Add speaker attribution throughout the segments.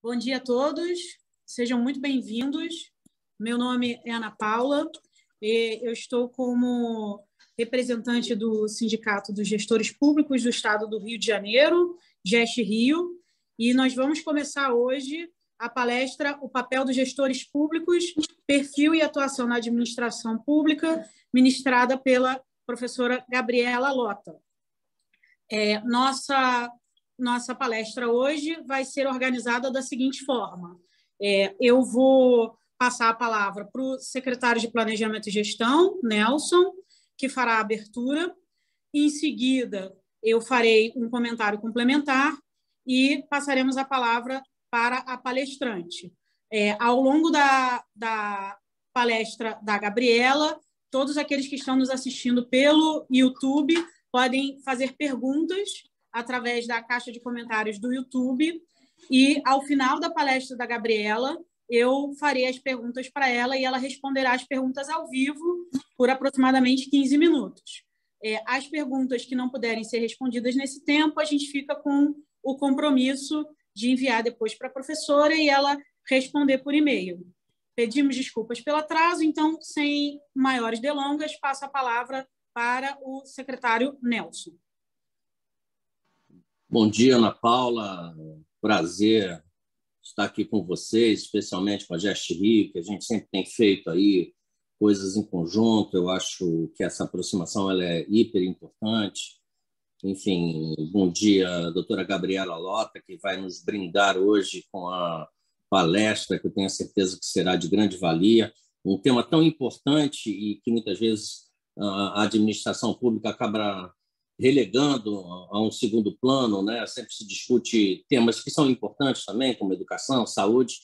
Speaker 1: Bom dia a todos, sejam muito bem-vindos. Meu nome é Ana Paula, eu estou como representante do Sindicato dos Gestores Públicos do Estado do Rio de Janeiro, GEST Rio, e nós vamos começar hoje a palestra O Papel dos Gestores Públicos, Perfil e Atuação na Administração Pública, ministrada pela professora Gabriela Lota. Nossa palestra hoje vai ser organizada da seguinte forma. Eu vou passar a palavra para o secretário de Planejamento e Gestão, Nelson, que fará a abertura. Em seguida, eu farei um comentário complementar e passaremos a palavra para a palestrante. Ao longo da palestra da Gabriela, todos aqueles que estão nos assistindo pelo YouTube podem fazer perguntas através da caixa de comentários do YouTube, e ao final da palestra da Gabriela, eu farei as perguntas para ela e ela responderá as perguntas ao vivo por aproximadamente 15 minutos. As perguntas que não puderem ser respondidas nesse tempo, a gente fica com o compromisso de enviar depois para a professora e ela responder por e-mail. Pedimos desculpas pelo atraso, então, sem maiores delongas, passo a palavra para o secretário Nelson.
Speaker 2: Bom dia, Ana Paula. Prazer estar aqui com vocês, especialmente com a GEST Rio, que a gente sempre tem feito aí coisas em conjunto. Eu acho que essa aproximação ela é hiper importante. Enfim, bom dia, doutora Gabriela Lota, que vai nos brindar hoje com a palestra, que eu tenho a certeza que será de grande valia. Um tema tão importante e que muitas vezes a administração pública acaba relegando a um segundo plano, né? Sempre se discute temas que são importantes também, como educação, saúde,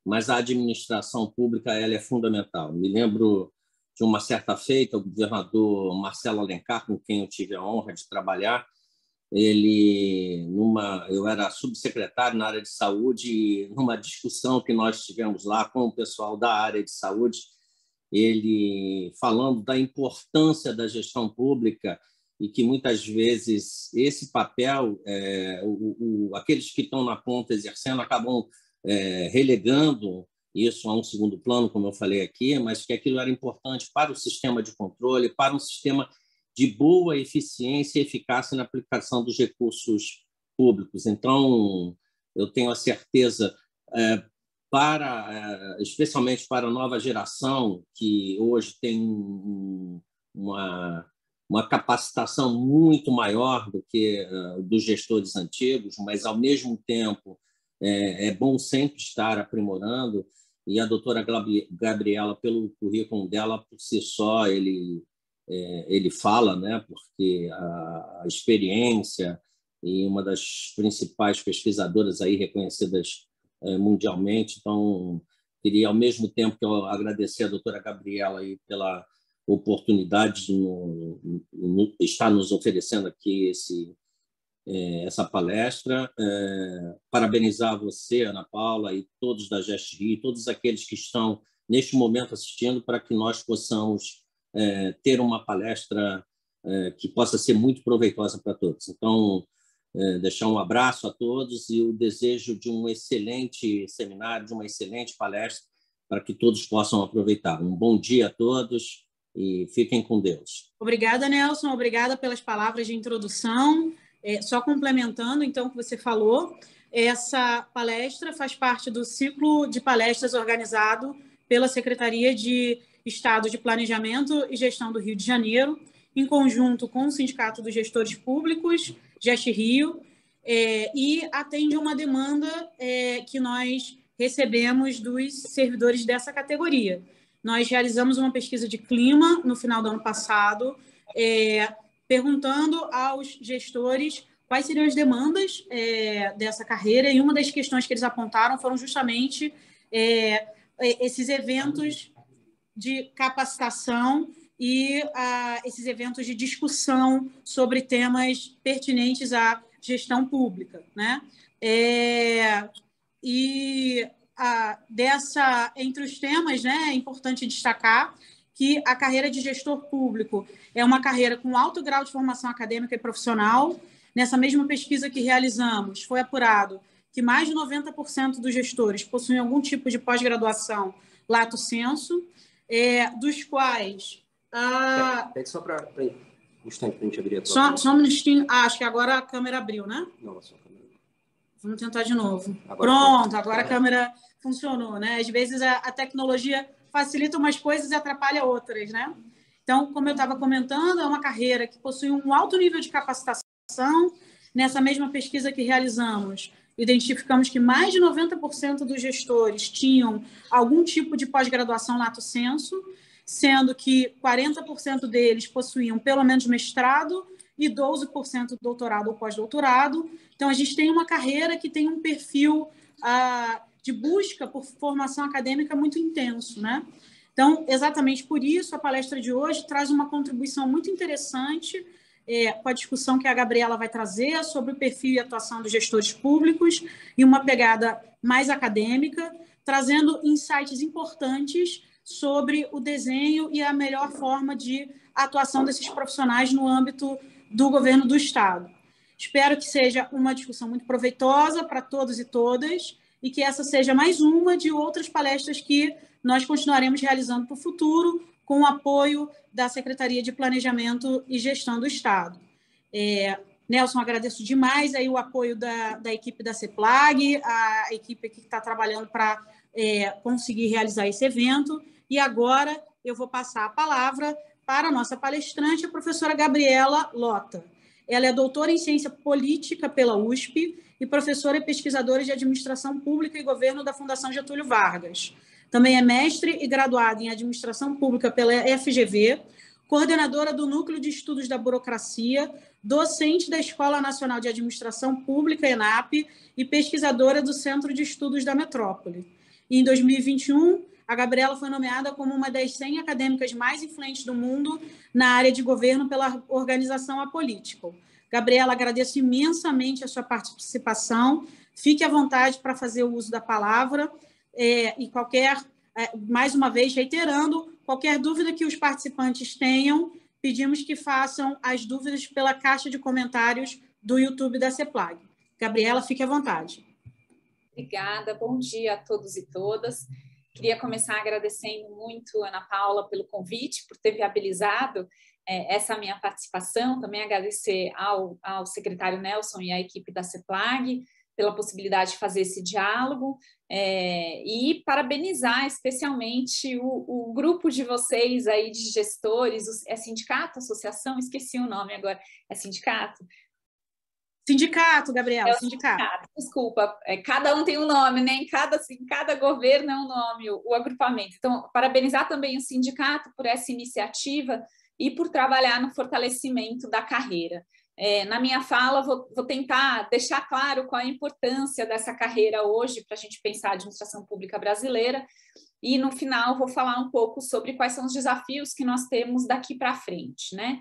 Speaker 2: mas a administração pública ela é fundamental. Me lembro de uma certa feita, o governador Marcelo Alencar, com quem eu tive a honra de trabalhar, eu era subsecretário na área de saúde, e numa discussão que nós tivemos lá com o pessoal da área de saúde, ele falando da importância da gestão pública e que muitas vezes esse papel, aqueles que estão na ponta exercendo acabam relegando isso a um segundo plano, como eu falei aqui, mas que aquilo era importante para o sistema de controle, para um sistema de boa eficiência e eficácia na aplicação dos recursos públicos. Então, eu tenho a certeza, especialmente para a nova geração, que hoje tem uma capacitação muito maior do que dos gestores antigos, mas, ao mesmo tempo, é bom sempre estar aprimorando. E a doutora Gabriela, pelo currículo dela, por si só, ele fala, né, porque a experiência e uma das principais pesquisadoras aí reconhecidas mundialmente. Então, queria, ao mesmo tempo que eu agradecer a doutora Gabriela aí pela oportunidade de estar nos oferecendo aqui essa palestra. Parabenizar você, Ana Paula, e todos da GEST Rio, todos aqueles que estão neste momento assistindo, para que nós possamos ter uma palestra que possa ser muito proveitosa para todos. Então, deixar um abraço a todos e o desejo de um excelente seminário, de uma excelente palestra, para que todos possam aproveitar. Um bom dia a todos e fiquem com Deus.
Speaker 1: Obrigada, Nelson. Obrigada pelas palavras de introdução. Só complementando, então, o que você falou, essa palestra faz parte do ciclo de palestras organizado pela Secretaria de Estado de Planejamento e Gestão do Rio de Janeiro, em conjunto com o Sindicato dos Gestores Públicos, GEST Rio, e atende uma demanda que nós recebemos dos servidores dessa categoria. Nós realizamos uma pesquisa de clima no final do ano passado, perguntando aos gestores quais seriam as demandas dessa carreira, e uma das questões que eles apontaram foram justamente esses eventos de capacitação e esses eventos de discussão sobre temas pertinentes à gestão pública, né? Entre os temas, né, é importante destacar que a carreira de gestor público é uma carreira com alto grau de formação acadêmica e profissional. Nessa mesma pesquisa que realizamos, foi apurado que mais de 90% dos gestores possuem algum tipo de pós-graduação lato sensu, dos quais...
Speaker 3: Pede só para um instante para a gente abrir a tua
Speaker 1: só um minutinho. Acho que agora a câmera abriu, né?
Speaker 3: Não, só a câmera.
Speaker 1: Vamos tentar de novo.
Speaker 3: Agora
Speaker 1: Pronto, agora a câmera funcionou, né? Às vezes a tecnologia facilita umas coisas e atrapalha outras, né? Então, como eu estava comentando, é uma carreira que possui um alto nível de capacitação. Nessa mesma pesquisa que realizamos, identificamos que mais de 90% dos gestores tinham algum tipo de pós-graduação lato sensu, sendo que 40% deles possuíam pelo menos mestrado e 12% doutorado ou pós-doutorado. Então, a gente tem uma carreira que tem um perfil de busca por formação acadêmica muito intenso, né? Então, exatamente por isso, a palestra de hoje traz uma contribuição muito interessante com a discussão que a Gabriela vai trazer sobre o perfil e atuação dos gestores públicos e uma pegada mais acadêmica, trazendo insights importantes sobre o desenho e a melhor forma de atuação desses profissionais no âmbito do governo do Estado. Espero que seja uma discussão muito proveitosa para todos e todas e que essa seja mais uma de outras palestras que nós continuaremos realizando para o futuro, com o apoio da Secretaria de Planejamento e Gestão do Estado. Nelson, agradeço demais aí o apoio da equipe da CEPLAG, a equipe que está trabalhando para conseguir realizar esse evento. E agora eu vou passar a palavra para a nossa palestrante, a professora Gabriela Lota. Ela é doutora em Ciência Política pela USP e professora e pesquisadora de Administração Pública e Governo da Fundação Getúlio Vargas. Também é mestre e graduada em Administração Pública pela FGV, coordenadora do Núcleo de Estudos da Burocracia, docente da Escola Nacional de Administração Pública, ENAP, e pesquisadora do Centro de Estudos da Metrópole. E, em 2021, a Gabriela foi nomeada como uma das 100 acadêmicas mais influentes do mundo na área de governo pela organização Apolitical. Gabriela, agradeço imensamente a sua participação. Fique à vontade para fazer o uso da palavra e mais uma vez, reiterando, qualquer dúvida que os participantes tenham, pedimos que façam as dúvidas pela caixa de comentários do YouTube da CEPLAG. Gabriela, fique à vontade.
Speaker 4: Obrigada, bom dia a todos e todas. Queria começar agradecendo muito a Ana Paula pelo convite, por ter viabilizado essa minha participação. Também agradecer ao secretário Nelson e à equipe da CEPLAG pela possibilidade de fazer esse diálogo e parabenizar especialmente o grupo de vocês aí de gestores, é sindicato, associação? Esqueci o nome agora, é sindicato?
Speaker 1: Sindicato, Gabriela, sindicato.
Speaker 4: Desculpa, cada um tem um nome, né? Em cada governo é um nome, o agrupamento. Então, parabenizar também o sindicato por essa iniciativa e por trabalhar no fortalecimento da carreira. Na minha fala, vou tentar deixar claro qual a importância dessa carreira hoje para a gente pensar a administração pública brasileira e, no final, vou falar um pouco sobre quais são os desafios que nós temos daqui para frente, né?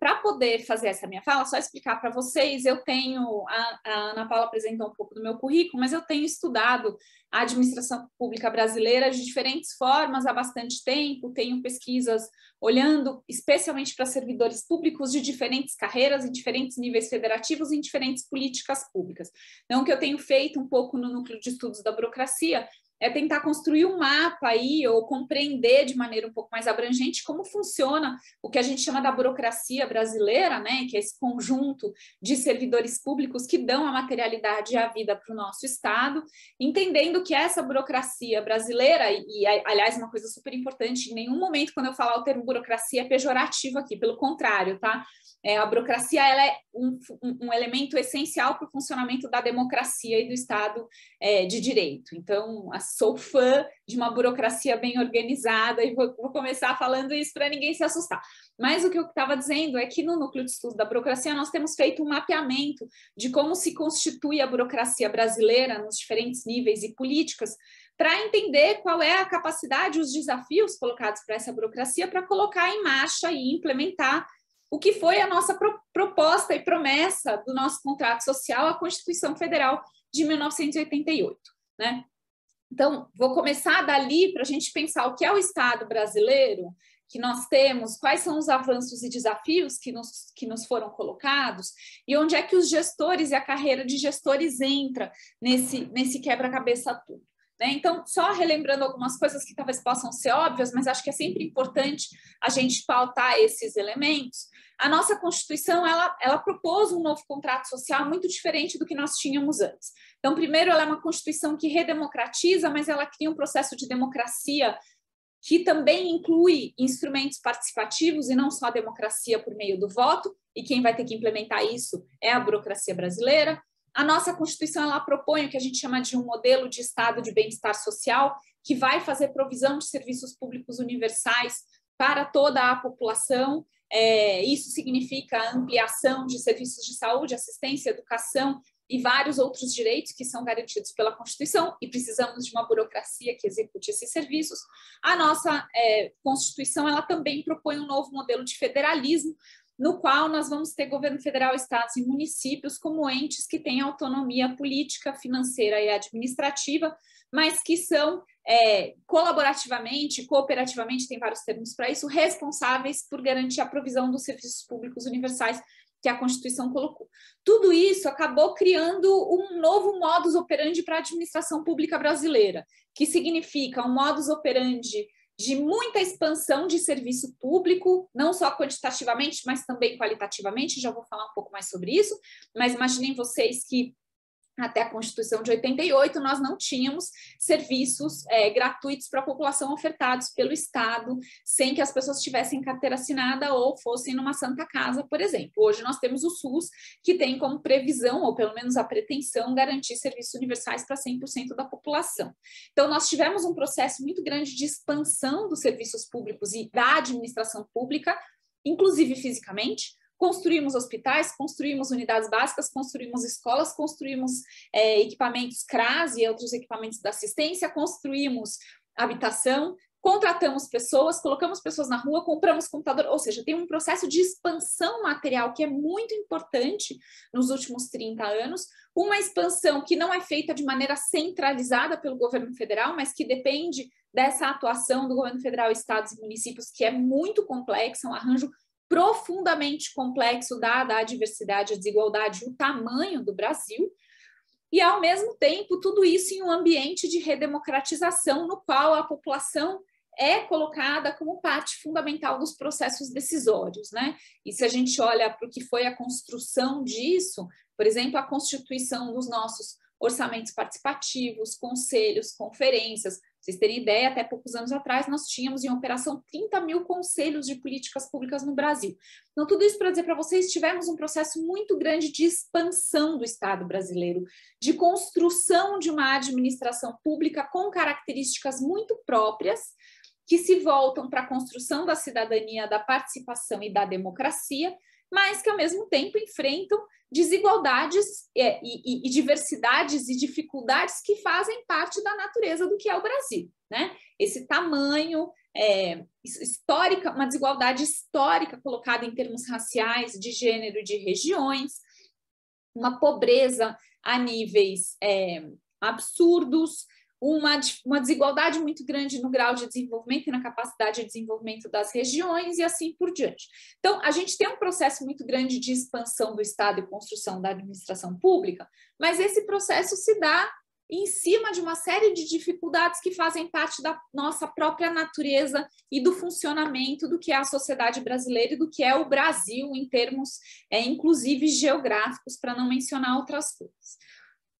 Speaker 4: Para poder fazer essa minha fala, só explicar para vocês, eu tenho, a Ana Paula apresentou um pouco do meu currículo, mas eu tenho estudado a administração pública brasileira de diferentes formas há bastante tempo, tenho pesquisas olhando especialmente para servidores públicos de diferentes carreiras, em diferentes níveis federativos, em diferentes políticas públicas. Então, o que eu tenho feito um pouco no Núcleo de Estudos da Burocracia é tentar construir um mapa aí, ou compreender de maneira um pouco mais abrangente como funciona o que a gente chama da burocracia brasileira, né, que é esse conjunto de servidores públicos que dão a materialidade e a vida para o nosso Estado, entendendo que essa burocracia brasileira, e aliás, uma coisa super importante, em nenhum momento quando eu falar o termo burocracia é pejorativo aqui, pelo contrário, tá? A burocracia ela é um elemento essencial para o funcionamento da democracia e do Estado de Direito. Então, sou fã de uma burocracia bem organizada e vou começar falando isso para ninguém se assustar. Mas o que eu estava dizendo é que no Núcleo de Estudos da Burocracia nós temos feito um mapeamento de como se constitui a burocracia brasileira nos diferentes níveis e políticas para entender qual é a capacidade, os desafios colocados para essa burocracia para colocar em marcha e implementar o que foi a nossa proposta e promessa do nosso contrato social, a Constituição Federal de 1988, né? Então, vou começar dali para a gente pensar o que é o Estado brasileiro que nós temos, quais são os avanços e desafios que nos foram colocados, e onde é que os gestores e a carreira de gestores entra nesse quebra-cabeça tudo. Né? Então, só relembrando algumas coisas que talvez possam ser óbvias, mas acho que é sempre importante a gente pautar esses elementos. A nossa Constituição, ela propôs um novo contrato social muito diferente do que nós tínhamos antes. Então, primeiro, ela é uma Constituição que redemocratiza, mas ela cria um processo de democracia que também inclui instrumentos participativos e não só a democracia por meio do voto, e quem vai ter que implementar isso é a burocracia brasileira. A nossa Constituição, ela propõe o que a gente chama de um modelo de Estado de bem-estar social, que vai fazer provisão de serviços públicos universais para toda a população. Isso significa a ampliação de serviços de saúde, assistência, educação e vários outros direitos que são garantidos pela Constituição, e precisamos de uma burocracia que execute esses serviços. A nossa Constituição, ela também propõe um novo modelo de federalismo, no qual nós vamos ter governo federal, estados e municípios como entes que têm autonomia política, financeira e administrativa, mas que são colaborativamente, cooperativamente, tem vários termos para isso, responsáveis por garantir a provisão dos serviços públicos universais que a Constituição colocou. Tudo isso acabou criando um novo modus operandi para a administração pública brasileira, que significa um modus operandi de muita expansão de serviço público, não só quantitativamente, mas também qualitativamente, já vou falar um pouco mais sobre isso, mas imaginem vocês que até a Constituição de 88, nós não tínhamos serviços gratuitos para a população ofertados pelo Estado, sem que as pessoas tivessem carteira assinada ou fossem numa Santa Casa, por exemplo. Hoje nós temos o SUS, que tem como previsão, ou pelo menos a pretensão, garantir serviços universais para 100% da população. Então, nós tivemos um processo muito grande de expansão dos serviços públicos e da administração pública, inclusive fisicamente. Construímos hospitais, construímos unidades básicas, construímos escolas, construímos equipamentos CRAS e outros equipamentos da assistência, construímos habitação, contratamos pessoas, colocamos pessoas na rua, compramos computador, ou seja, tem um processo de expansão material que é muito importante nos últimos 30 anos, uma expansão que não é feita de maneira centralizada pelo governo federal, mas que depende dessa atuação do governo federal, estados e municípios, que é muito complexa, um arranjo profundamente complexo, dada a diversidade, a desigualdade e o tamanho do Brasil, e, ao mesmo tempo, tudo isso em um ambiente de redemocratização, no qual a população é colocada como parte fundamental dos processos decisórios, né? E se a gente olha para o que foi a construção disso, por exemplo, a constituição dos nossos orçamentos participativos, conselhos, conferências. Pra vocês terem ideia, até poucos anos atrás, nós tínhamos em operação 30 mil conselhos de políticas públicas no Brasil. Então, tudo isso para dizer para vocês, tivemos um processo muito grande de expansão do Estado brasileiro, de construção de uma administração pública com características muito próprias, que se voltam para a construção da cidadania, da participação e da democracia, mas que, ao mesmo tempo, enfrentam desigualdades e diversidades e dificuldades que fazem parte da natureza do que é o Brasil, né? Esse tamanho histórica, uma desigualdade histórica colocada em termos raciais, de gênero e de regiões, uma pobreza a níveis absurdos, uma desigualdade muito grande no grau de desenvolvimento e na capacidade de desenvolvimento das regiões e assim por diante. Então, a gente tem um processo muito grande de expansão do Estado e construção da administração pública, mas esse processo se dá em cima de uma série de dificuldades que fazem parte da nossa própria natureza e do funcionamento do que é a sociedade brasileira e do que é o Brasil em termos, inclusive, geográficos, para não mencionar outras coisas.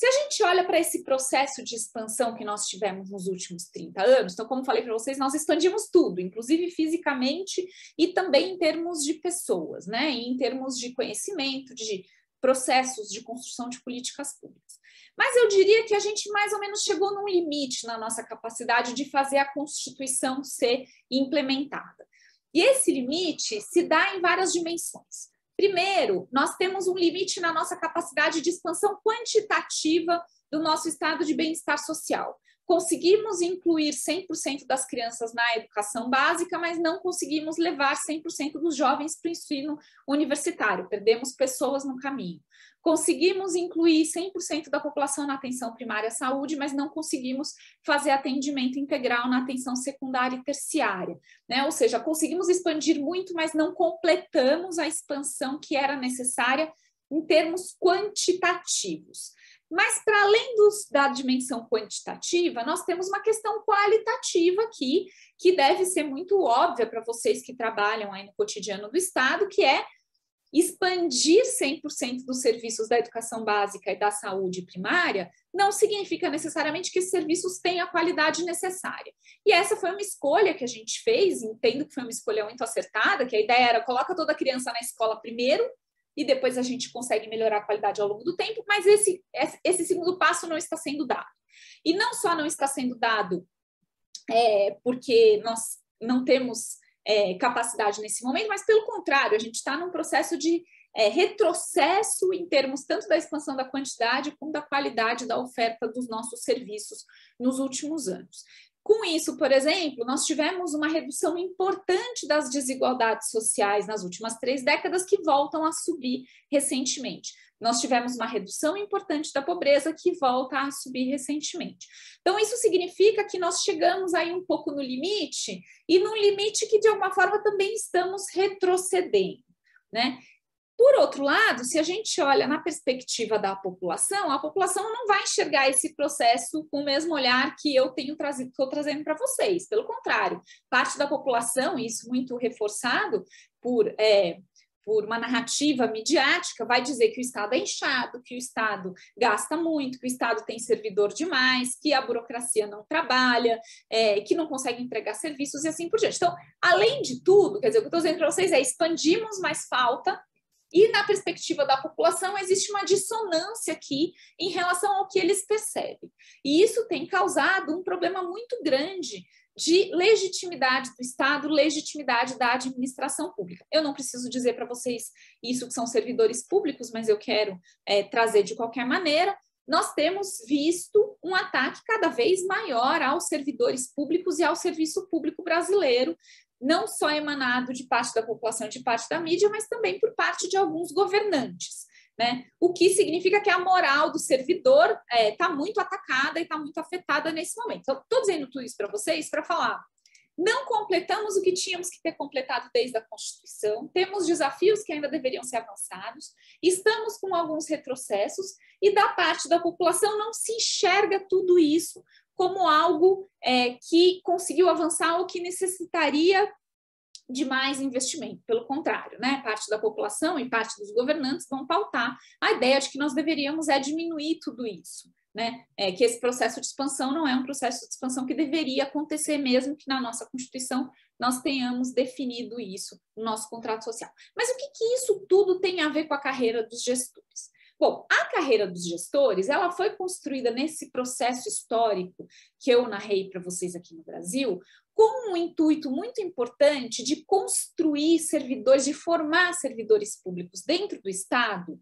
Speaker 4: Se a gente olha para esse processo de expansão que nós tivemos nos últimos 30 anos, então, como falei para vocês, nós expandimos tudo, inclusive fisicamente e também em termos de pessoas, né? E em termos de conhecimento, de processos de construção de políticas públicas. Mas eu diria que a gente mais ou menos chegou num limite na nossa capacidade de fazer a Constituição ser implementada. E esse limite se dá em várias dimensões. Primeiro, nós temos um limite na nossa capacidade de expansão quantitativa do nosso estado de bem-estar social. Conseguimos incluir 100% das crianças na educação básica, mas não conseguimos levar 100% dos jovens para o ensino universitário, perdemos pessoas no caminho. Conseguimos incluir 100% da população na atenção primária à saúde, mas não conseguimos fazer atendimento integral na atenção secundária e terciária, né? Ou seja, conseguimos expandir muito, mas não completamos a expansão que era necessária em termos quantitativos. Mas, para além da dimensão quantitativa, nós temos uma questão qualitativa aqui, que deve ser muito óbvia para vocês que trabalham aí no cotidiano do Estado, que é expandir 100% dos serviços da educação básica e da saúde primária não significa necessariamente que esses serviços tenham a qualidade necessária. E essa foi uma escolha que a gente fez, entendo que foi uma escolha muito acertada, que a ideia era coloca toda criança na escola primeiro, e depois a gente consegue melhorar a qualidade ao longo do tempo, mas esse segundo passo não está sendo dado. E não só não está sendo dado porque nós não temos capacidade nesse momento, mas pelo contrário, a gente está num processo de retrocesso em termos tanto da expansão da quantidade como da qualidade da oferta dos nossos serviços nos últimos anos. Com isso, por exemplo, nós tivemos uma redução importante das desigualdades sociais nas últimas 3 décadas, que voltam a subir recentemente. Nós tivemos uma redução importante da pobreza, que volta a subir recentemente. Então, isso significa que nós chegamos aí um pouco no limite, e num limite que, de alguma forma, também estamos retrocedendo, né? Por outro lado, se a gente olha na perspectiva da população, a população não vai enxergar esse processo com o mesmo olhar que eu estou trazendo para vocês. Pelo contrário, parte da população, e isso muito reforçado por uma narrativa midiática, vai dizer que o Estado é inchado, que o Estado gasta muito, que o Estado tem servidor demais, que a burocracia não trabalha, que não consegue entregar serviços e assim por diante. Então, além de tudo, quer dizer, o que eu estou dizendo para vocês é expandimos, mas falta. E na perspectiva da população existe uma dissonância aqui em relação ao que eles percebem. E isso tem causado um problema muito grande de legitimidade do Estado, legitimidade da administração pública. Eu não preciso dizer para vocês isso que são servidores públicos, mas eu quero trazer de qualquer maneira. Nós temos visto um ataque cada vez maior aos servidores públicos e ao serviço público brasileiro, não só emanado de parte da população, de parte da mídia, mas também por parte de alguns governantes, né? O que significa que a moral do servidor está muito atacada e está muito afetada nesse momento. Então, estou dizendo tudo isso para vocês para falar, não completamos o que tínhamos que ter completado desde a Constituição, temos desafios que ainda deveriam ser avançados, estamos com alguns retrocessos e da parte da população não se enxerga tudo isso como algo que conseguiu avançar ou que necessitaria de mais investimento. Pelo contrário, né? Parte da população e parte dos governantes vão pautar a ideia de que nós deveríamos diminuir tudo isso, né? Que esse processo de expansão não é um processo de expansão que deveria acontecer, mesmo que na nossa Constituição nós tenhamos definido isso no nosso contrato social. Mas o que isso tudo tem a ver com a carreira dos gestores? Bom, a carreira dos gestores, ela foi construída nesse processo histórico que eu narrei para vocês aqui no Brasil, com um intuito muito importante de construir servidores, de formar servidores públicos dentro do Estado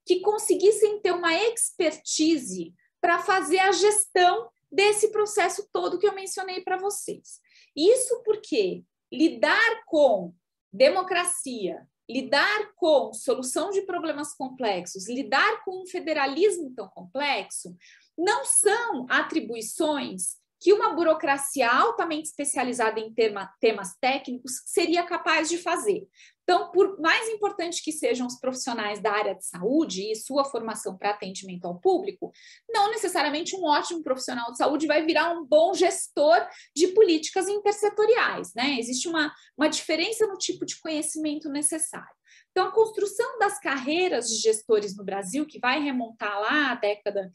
Speaker 4: que conseguissem ter uma expertise para fazer a gestão desse processo todo que eu mencionei para vocês. Isso porque lidar com democracia, lidar com solução de problemas complexos, lidar com um federalismo tão complexo, não são atribuições que uma burocracia altamente especializada em temas técnicos seria capaz de fazer. Então, por mais importante que sejam os profissionais da área de saúde e sua formação para atendimento ao público, não necessariamente um ótimo profissional de saúde vai virar um bom gestor de políticas intersetoriais, né? Existe uma diferença no tipo de conhecimento necessário. Então, a construção das carreiras de gestores no Brasil, que vai remontar lá à década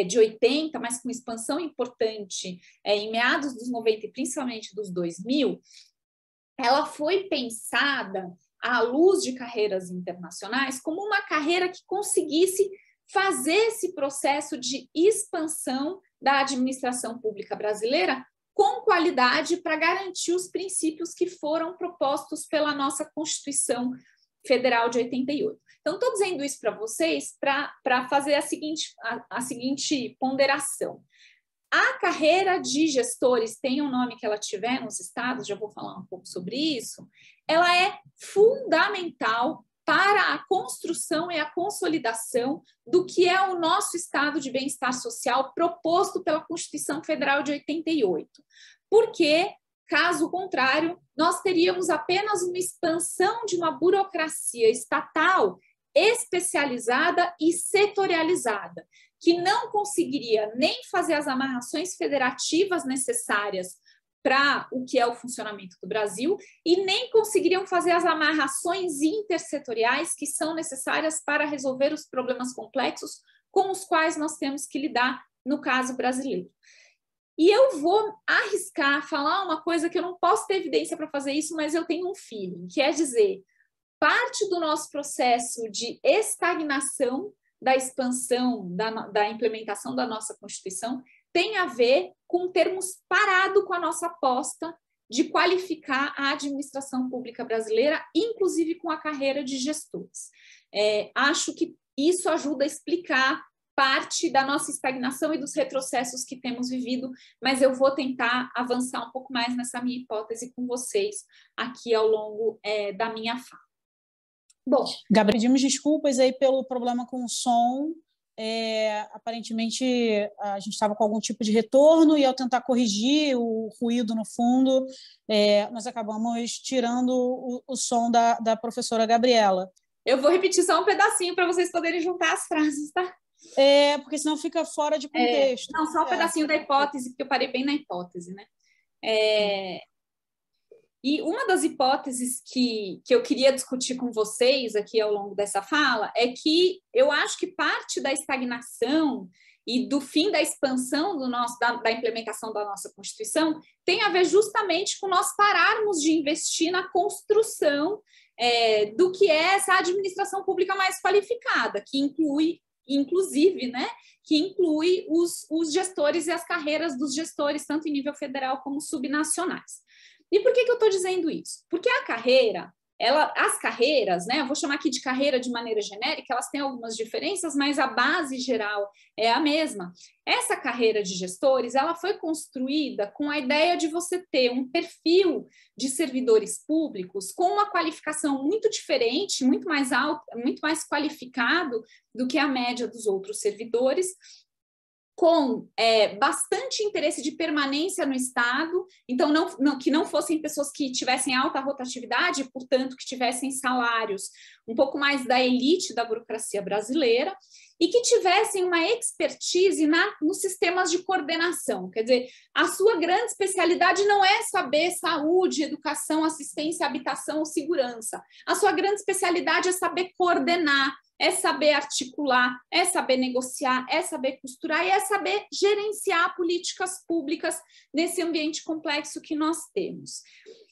Speaker 4: de 80, mas com expansão importante em meados dos 90 e principalmente dos 2000, ela foi pensada à luz de carreiras internacionais como uma carreira que conseguisse fazer esse processo de expansão da administração pública brasileira com qualidade para garantir os princípios que foram propostos pela nossa Constituição Federal de 88. Então, estou dizendo isso para vocês para fazer a seguinte ponderação. A carreira de gestores, tem o nome que ela tiver nos estados, já vou falar um pouco sobre isso, ela é fundamental para a construção e a consolidação do que é o nosso estado de bem-estar social proposto pela Constituição Federal de 88. Porque, caso contrário, nós teríamos apenas uma expansão de uma burocracia estatal especializada e setorializada, que não conseguiria nem fazer as amarrações federativas necessárias para o que é o funcionamento do Brasil e nem conseguiriam fazer as amarrações intersetoriais que são necessárias para resolver os problemas complexos com os quais nós temos que lidar no caso brasileiro. E eu vou arriscar falar uma coisa que eu não posso ter evidência para fazer isso, mas eu tenho um feeling, que é dizer, parte do nosso processo de estagnação da expansão, da implementação da nossa Constituição, tem a ver com termos parado com a nossa aposta de qualificar a administração pública brasileira, inclusive com a carreira de gestores. Acho que isso ajuda a explicar parte da nossa estagnação e dos retrocessos que temos vivido, mas eu vou tentar avançar um pouco mais nessa minha hipótese com vocês aqui ao longo da minha fala. Bom,
Speaker 1: Gabriel, pedimos desculpas aí pelo problema com o som. Aparentemente a gente estava com algum tipo de retorno e ao tentar corrigir o ruído no fundo, nós acabamos tirando o som da professora Gabriela.
Speaker 4: Eu vou repetir só um pedacinho para vocês poderem juntar as frases, tá?
Speaker 1: Porque senão fica fora de contexto.
Speaker 4: Não, só um pedacinho da hipótese, porque eu parei bem na hipótese, né? E uma das hipóteses que eu queria discutir com vocês aqui ao longo dessa fala é que eu acho que parte da estagnação e do fim da expansão da implementação da nossa Constituição tem a ver justamente com nós pararmos de investir na construção do que é essa administração pública mais qualificada, que inclusive, né, que inclui os gestores e as carreiras dos gestores, tanto em nível federal como subnacionais. E por que eu estou dizendo isso? Porque a carreira, as carreiras, né, eu vou chamar aqui de carreira de maneira genérica, elas têm algumas diferenças, mas a base geral é a mesma. Essa carreira de gestores, ela foi construída com a ideia de você ter um perfil de servidores públicos com uma qualificação muito diferente, muito mais alta, muito mais qualificado do que a média dos outros servidores, com bastante interesse de permanência no Estado, então que não fossem pessoas que tivessem alta rotatividade, portanto, que tivessem salários um pouco mais da elite da burocracia brasileira, e que tivessem uma expertise nos sistemas de coordenação. Quer dizer, a sua grande especialidade não é saber saúde, educação, assistência, habitação ou segurança. A sua grande especialidade é saber coordenar, é saber articular, é saber negociar, é saber costurar e é saber gerenciar políticas públicas nesse ambiente complexo que nós temos.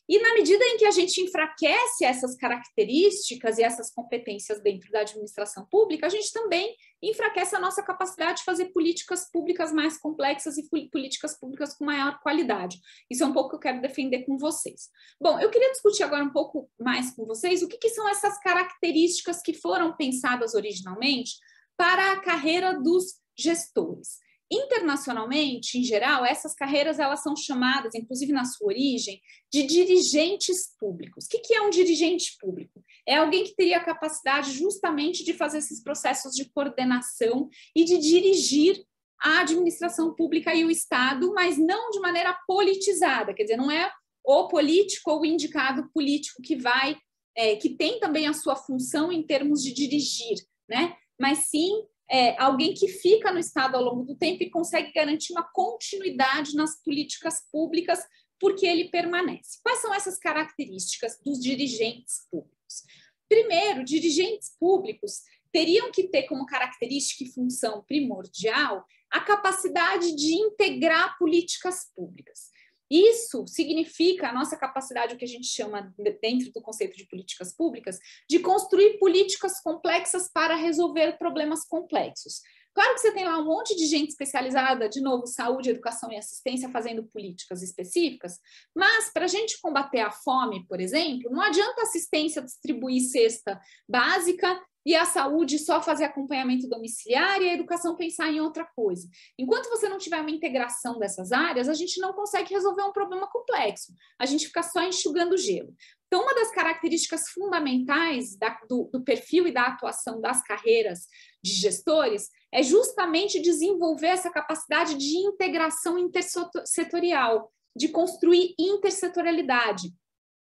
Speaker 4: E na medida em que a gente enfraquece essas características e essas competências dentro da administração pública, a gente também enfraquece a nossa capacidade de fazer políticas públicas mais complexas e políticas públicas com maior qualidade. Isso é um pouco que eu quero defender com vocês. Bom, eu queria discutir agora um pouco mais com vocês o que são essas características que foram pensadas originalmente para a carreira dos gestores. Internacionalmente, em geral, essas carreiras elas são chamadas, inclusive na sua origem, de dirigentes públicos. O que é um dirigente público? É alguém que teria a capacidade justamente de fazer esses processos de coordenação e de dirigir a administração pública e o Estado, mas não de maneira politizada, quer dizer, não é o político ou o indicado político que tem também a sua função em termos de dirigir, né? Mas sim alguém que fica no Estado ao longo do tempo e consegue garantir uma continuidade nas políticas públicas porque ele permanece. Quais são essas características dos dirigentes públicos? Primeiro, dirigentes públicos teriam que ter como característica e função primordial a capacidade de integrar políticas públicas. Isso significa a nossa capacidade, o que a gente chama, dentro do conceito de políticas públicas, de construir políticas complexas para resolver problemas complexos. Claro que você tem lá um monte de gente especializada, de novo, saúde, educação e assistência, fazendo políticas específicas, mas para a gente combater a fome, por exemplo, não adianta a assistência distribuir cesta básica e a saúde só fazer acompanhamento domiciliar e a educação pensar em outra coisa. Enquanto você não tiver uma integração dessas áreas, a gente não consegue resolver um problema complexo. A gente fica só enxugando gelo. Então, uma das características fundamentais do perfil e da atuação das carreiras de gestores é justamente desenvolver essa capacidade de integração intersetorial, de construir intersetorialidade,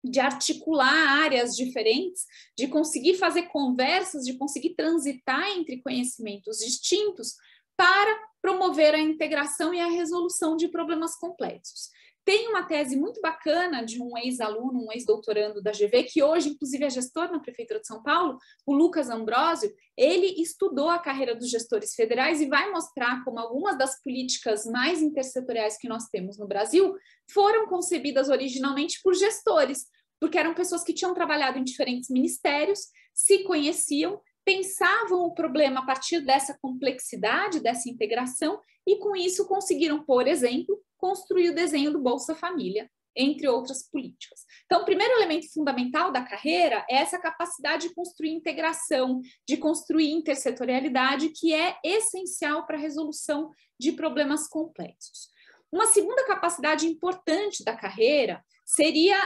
Speaker 4: de articular áreas diferentes, de conseguir fazer conversas, de conseguir transitar entre conhecimentos distintos para promover a integração e a resolução de problemas complexos. Tem uma tese muito bacana de um ex-aluno, um ex-doutorando da GV, que hoje, inclusive, é gestor na Prefeitura de São Paulo, o Lucas Ambrosio. Ele estudou a carreira dos gestores federais e vai mostrar como algumas das políticas mais intersetoriais que nós temos no Brasil foram concebidas originalmente por gestores, porque eram pessoas que tinham trabalhado em diferentes ministérios, se conheciam, pensavam o problema a partir dessa complexidade, dessa integração, e com isso conseguiram, por exemplo, construir o desenho do Bolsa Família, entre outras políticas. Então, o primeiro elemento fundamental da carreira é essa capacidade de construir integração, de construir intersetorialidade, que é essencial para a resolução de problemas complexos. Uma segunda capacidade importante da carreira seria,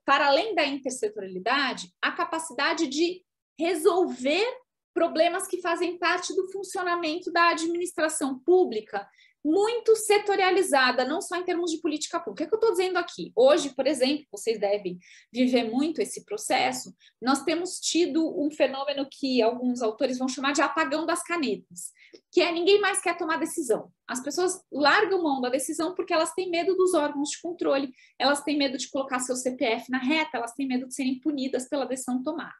Speaker 4: para além da intersetorialidade, a capacidade de resolver problemas que fazem parte do funcionamento da administração pública, muito setorializada, não só em termos de política pública. O que eu estou dizendo aqui? Hoje, por exemplo, vocês devem viver muito esse processo, nós temos tido um fenômeno que alguns autores vão chamar de apagão das canetas, que é ninguém mais quer tomar decisão. As pessoas largam mão da decisão porque elas têm medo dos órgãos de controle, elas têm medo de colocar seu CPF na reta, elas têm medo de serem punidas pela decisão tomada.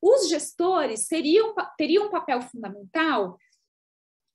Speaker 4: Os gestores teriam um papel fundamental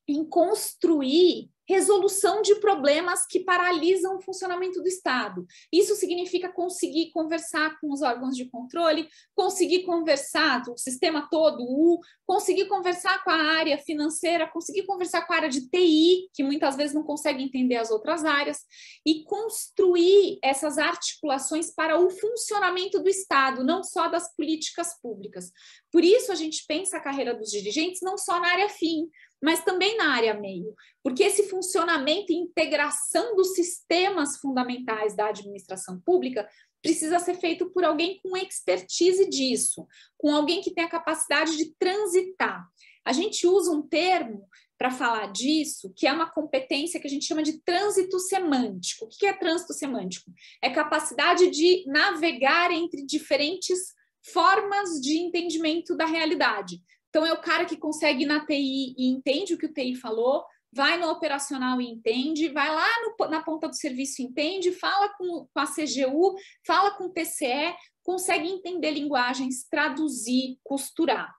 Speaker 4: em construir resolução de problemas que paralisam o funcionamento do Estado. Isso significa conseguir conversar com os órgãos de controle, conseguir conversar, o sistema todo, conseguir conversar com a área financeira, conseguir conversar com a área de TI, que muitas vezes não consegue entender as outras áreas, e construir essas articulações para o funcionamento do Estado, não só das políticas públicas. Por isso, a gente pensa a carreira dos dirigentes não só na área fim, mas também na área meio, porque esse funcionamento e integração dos sistemas fundamentais da administração pública precisa ser feito por alguém com expertise disso, com alguém que tem a capacidade de transitar. A gente usa um termo para falar disso, que é uma competência que a gente chama de trânsito semântico. O que é trânsito semântico? É capacidade de navegar entre diferentes formas de entendimento da realidade. Então, é o cara que consegue ir na TI e entende o que o TI falou, vai no operacional e entende, vai lá na ponta do serviço e entende, fala com a CGU, fala com o TCE, consegue entender linguagens, traduzir, costurar.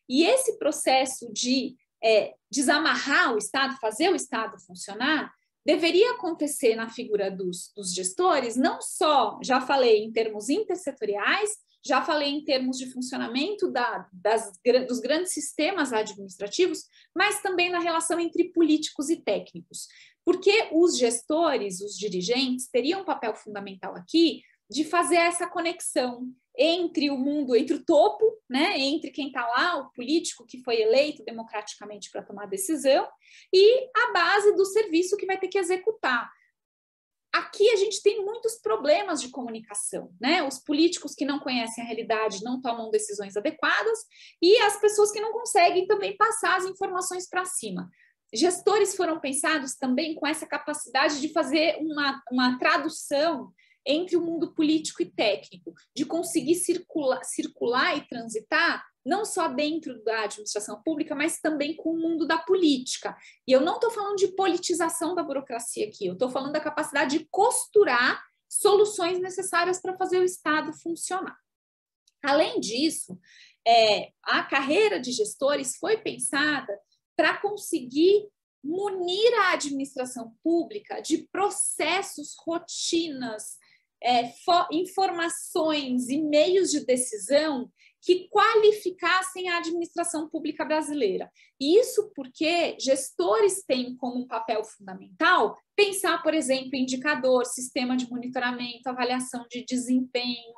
Speaker 4: E esse processo de desamarrar o Estado, fazer o Estado funcionar, deveria acontecer na figura dos gestores, não só, já falei, em termos intersetoriais, já falei em termos de funcionamento dos grandes sistemas administrativos, mas também na relação entre políticos e técnicos. Porque os gestores, os dirigentes, teriam um papel fundamental aqui de fazer essa conexão entre o mundo, entre o topo, né, entre quem está lá, o político que foi eleito democraticamente para tomar decisão, e a base do serviço que vai ter que executar. Aqui a gente tem muitos problemas de comunicação, né? Os políticos que não conhecem a realidade não tomam decisões adequadas e as pessoas que não conseguem também passar as informações para cima. Gestores foram pensados também com essa capacidade de fazer uma tradução entre o mundo político e técnico, de conseguir circular e transitar não só dentro da administração pública, mas também com o mundo da política. E eu não estou falando de politização da burocracia aqui, eu estou falando da capacidade de costurar soluções necessárias para fazer o Estado funcionar. Além disso, a carreira de gestores foi pensada para conseguir munir a administração pública de processos, rotinas, informações e meios de decisão que qualificassem a administração pública brasileira. E isso porque gestores têm como papel fundamental pensar, por exemplo, indicador, sistema de monitoramento, avaliação de desempenho,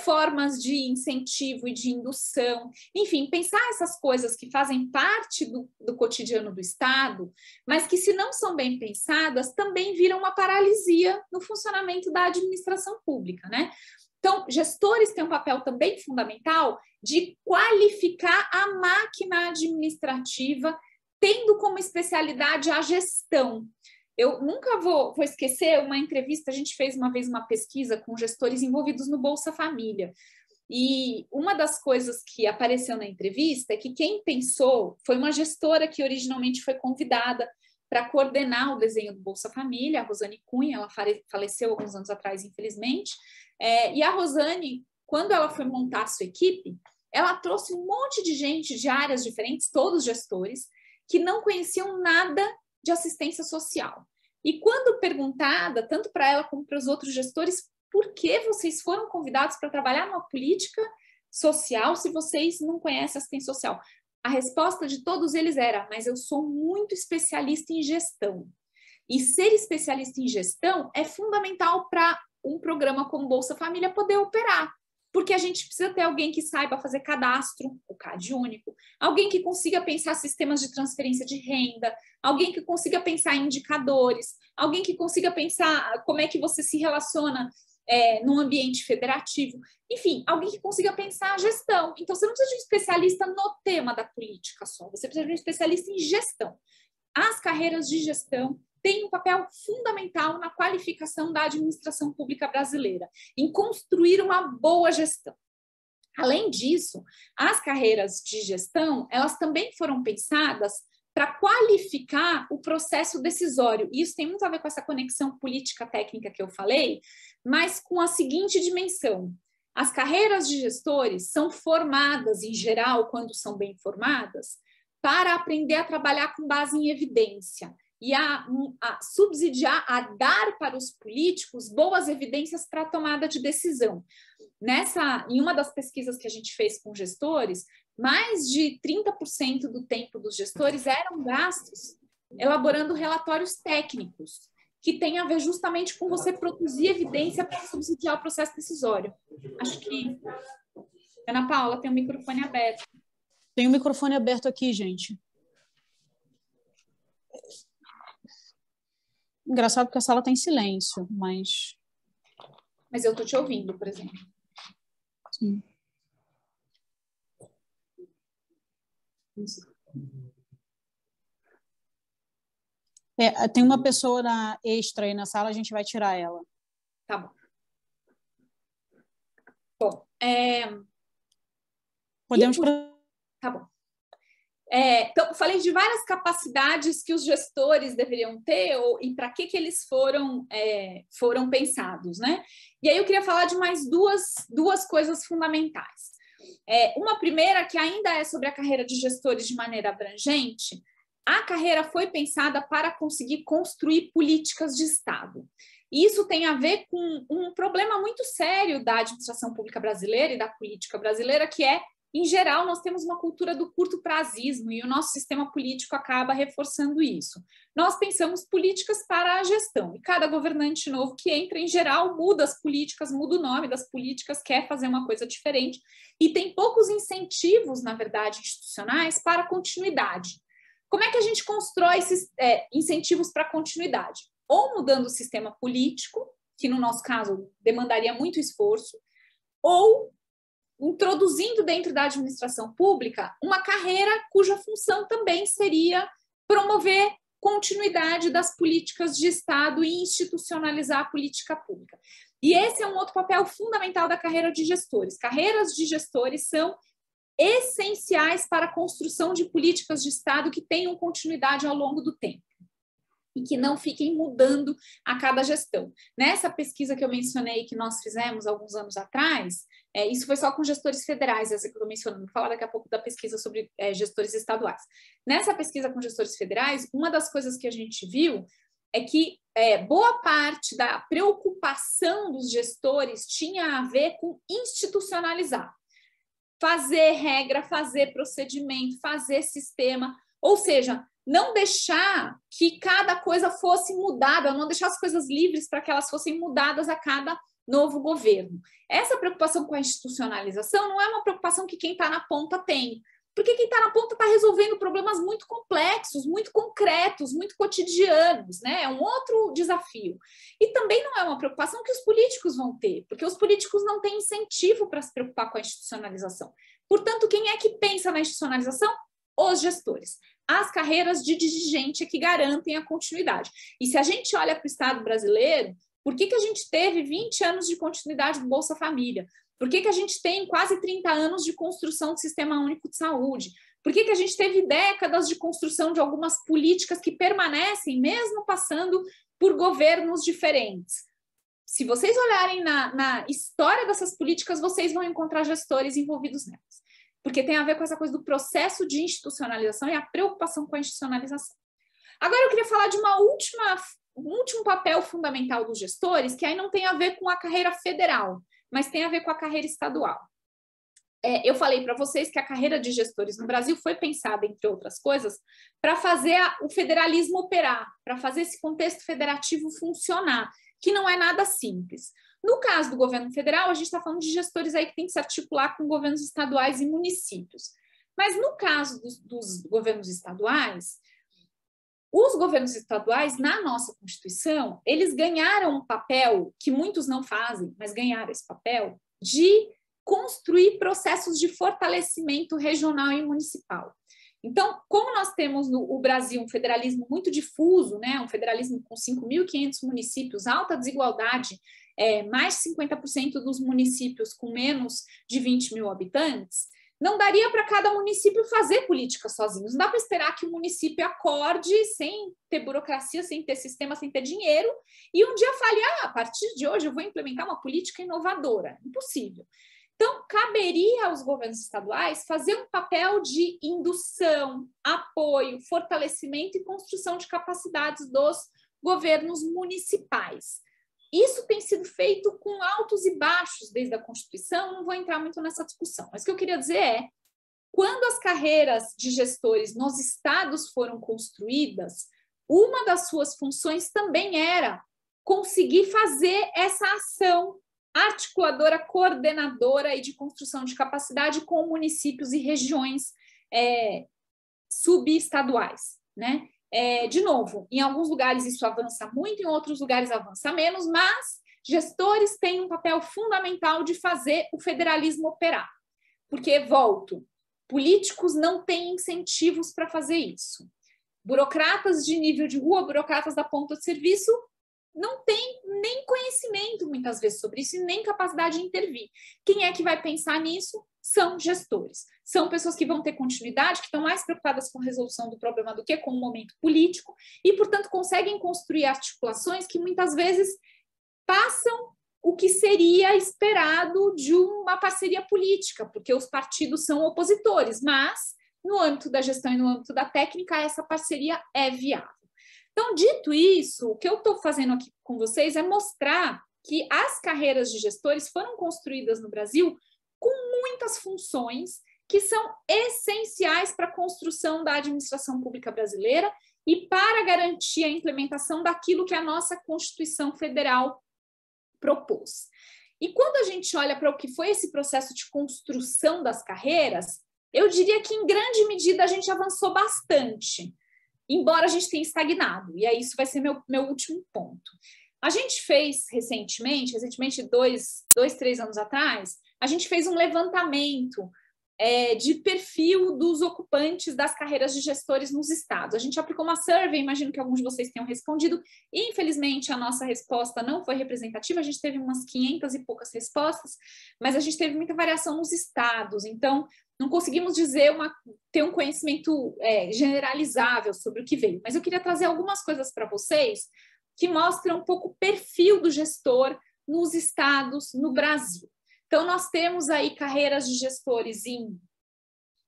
Speaker 4: formas de incentivo e de indução, enfim, pensar essas coisas que fazem parte do cotidiano do Estado, mas que, se não são bem pensadas, também viram uma paralisia no funcionamento da administração pública, né? Então, gestores têm um papel também fundamental de qualificar a máquina administrativa, tendo como especialidade a gestão. Eu nunca vou esquecer uma entrevista, a gente fez uma vez uma pesquisa com gestores envolvidos no Bolsa Família. E uma das coisas que apareceu na entrevista é que quem pensou foi uma gestora que originalmente foi convidada para coordenar o desenho do Bolsa Família, a Rosane Cunha. Ela faleceu alguns anos atrás, infelizmente. E a Rosane, quando ela foi montar a sua equipe, ela trouxe um monte de gente de áreas diferentes, todos gestores, que não conheciam nada de assistência social. E quando perguntada, tanto para ela como para os outros gestores, por que vocês foram convidados para trabalhar numa política social se vocês não conhecem assistência social? A resposta de todos eles era: mas eu sou muito especialista em gestão. E ser especialista em gestão é fundamental para um programa como Bolsa Família poder operar, porque a gente precisa ter alguém que saiba fazer cadastro, o CAD único, alguém que consiga pensar sistemas de transferência de renda, alguém que consiga pensar em indicadores, alguém que consiga pensar como é que você se relaciona num ambiente federativo, enfim, alguém que consiga pensar a gestão. Então, você não precisa de um especialista no tema da política só, você precisa de um especialista em gestão. As carreiras de gestão têm um papel fundamental na qualificação da administração pública brasileira, em construir uma boa gestão. Além disso, as carreiras de gestão, elas também foram pensadas para qualificar o processo decisório. E isso tem muito a ver com essa conexão política-técnica que eu falei, mas com a seguinte dimensão: as carreiras de gestores são formadas, em geral, quando são bem formadas, para aprender a trabalhar com base em evidência e a subsidiar, a dar para os políticos boas evidências para a tomada de decisão. Em uma das pesquisas que a gente fez com gestores, mais de 30% do tempo dos gestores eram gastos elaborando relatórios técnicos, que tem a ver justamente com você produzir evidência para subsidiar o processo decisório. Acho que Ana Paula tem o microfone aberto.
Speaker 1: Tem o microfone aberto aqui, gente. Engraçado que a sala está em silêncio, mas...
Speaker 4: Mas eu estou te ouvindo, por exemplo.
Speaker 1: Sim. Tem uma pessoa extra aí na sala, a gente vai tirar ela.
Speaker 4: Tá bom. Bom,
Speaker 1: podemos...
Speaker 4: Tá bom. Então, falei de várias capacidades que os gestores deveriam ter e para que eles foram pensados, né? E aí eu queria falar de mais duas coisas fundamentais. Uma primeira, que ainda é sobre a carreira de gestores de maneira abrangente. A carreira foi pensada para conseguir construir políticas de Estado. E isso tem a ver com um problema muito sério da administração pública brasileira e da política brasileira, que é, em geral, nós temos uma cultura do curto-prazismo e o nosso sistema político acaba reforçando isso. Nós pensamos políticas para a gestão e cada governante novo que entra, em geral, muda as políticas, muda o nome das políticas, quer fazer uma coisa diferente e tem poucos incentivos, na verdade, institucionais para a continuidade. Como é que a gente constrói esses incentivos para a continuidade? Ou mudando o sistema político, que no nosso caso demandaria muito esforço, ou introduzindo dentro da administração pública uma carreira cuja função também seria promover continuidade das políticas de Estado e institucionalizar a política pública. E esse é um outro papel fundamental da carreira de gestores. Carreiras de gestores são essenciais para a construção de políticas de Estado que tenham continuidade ao longo do tempo e que não fiquem mudando a cada gestão. Nessa pesquisa que eu mencionei, que nós fizemos alguns anos atrás, isso foi só com gestores federais, essa que eu estou mencionando, vou falar daqui a pouco da pesquisa sobre gestores estaduais. Nessa pesquisa com gestores federais, uma das coisas que a gente viu é que boa parte da preocupação dos gestores tinha a ver com institucionalizar. fazer regra, fazer procedimento, fazer sistema, ou seja, não deixar que cada coisa fosse mudada, não deixar as coisas livres para que elas fossem mudadas a cada novo governo. Essa preocupação com a institucionalização não é uma preocupação que quem está na ponta tem, porque quem está na ponta está resolvendo problemas muito complexos, muito concretos, muito cotidianos, né? É um outro desafio. E também não é uma preocupação que os políticos vão ter, porque os políticos não têm incentivo para se preocupar com a institucionalização. Portanto, quem é que pensa na institucionalização? Os gestores. As carreiras de dirigente é que garantem a continuidade. E se a gente olha para o Estado brasileiro, por que a gente teve 20 anos de continuidade do Bolsa Família? Por que a gente tem quase 30 anos de construção do Sistema Único de Saúde? Por que a gente teve décadas de construção de algumas políticas que permanecem, mesmo passando por governos diferentes? Se vocês olharem na história dessas políticas, vocês vão encontrar gestores envolvidos nelas. Porque tem a ver com essa coisa do processo de institucionalização e a preocupação com a institucionalização. Agora eu queria falar de um último papel fundamental dos gestores, que aí não tem a ver com a carreira federal, mas tem a ver com a carreira estadual. Eu falei para vocês que a carreira de gestores no Brasil foi pensada, entre outras coisas, para fazer o federalismo operar, para fazer esse contexto federativo funcionar, que não é nada simples. No caso do governo federal, a gente está falando de gestores aí que tem que se articular com governos estaduais e municípios. Mas no caso dos governos estaduais, os governos estaduais, na nossa Constituição, eles ganharam um papel, que muitos não fazem, mas ganharam esse papel, de construir processos de fortalecimento regional e municipal. Então, como nós temos no Brasil um federalismo muito difuso, né, um federalismo com 5.500 municípios, alta desigualdade, mais de 50% dos municípios com menos de 20 mil habitantes, não daria para cada município fazer política sozinhos. Não dá para esperar que o município acorde sem ter burocracia, sem ter sistema, sem ter dinheiro, e um dia fale, a partir de hoje eu vou implementar uma política inovadora. Impossível. Então, caberia aos governos estaduais fazer um papel de indução, apoio, fortalecimento e construção de capacidades dos governos municipais. Isso tem sido feito com altos e baixos desde a Constituição, não vou entrar muito nessa discussão, mas o que eu queria dizer é, quando as carreiras de gestores nos estados foram construídas, uma das suas funções também era conseguir fazer essa ação articuladora, coordenadora e de construção de capacidade com municípios e regiões subestaduais, né? De novo, em alguns lugares isso avança muito, em outros lugares avança menos, mas gestores têm um papel fundamental de fazer o federalismo operar. Porque, volto, políticos não têm incentivos para fazer isso. Burocratas de nível de rua, burocratas da ponta de serviço, não têm nem conhecimento, muitas vezes, sobre isso e nem capacidade de intervir. Quem é que vai pensar nisso? São gestores. São pessoas que vão ter continuidade, que estão mais preocupadas com a resolução do problema do que com o momento político e, portanto, conseguem construir articulações que muitas vezes passam o que seria esperado de uma parceria política, porque os partidos são opositores, mas no âmbito da gestão e no âmbito da técnica, essa parceria é viável. Então, dito isso, o que eu estou fazendo aqui com vocês é mostrar que as carreiras de gestores foram construídas no Brasil com muitas funções que são essenciais para a construção da administração pública brasileira e para garantir a implementação daquilo que a nossa Constituição Federal propôs. E quando a gente olha para o que foi esse processo de construção das carreiras, eu diria que, em grande medida, a gente avançou bastante, embora a gente tenha estagnado. E aí isso vai ser meu último ponto. A gente fez recentemente 3 anos atrás, a gente fez um levantamento de perfil dos ocupantes das carreiras de gestores nos estados. A gente aplicou uma survey, imagino que alguns de vocês tenham respondido. Infelizmente, a nossa resposta não foi representativa, a gente teve umas 500 e poucas respostas, mas a gente teve muita variação nos estados, então não conseguimos ter um conhecimento generalizável sobre o que veio. Mas eu queria trazer algumas coisas para vocês que mostram um pouco o perfil do gestor nos estados, no Brasil. Então, nós temos aí carreiras de gestores em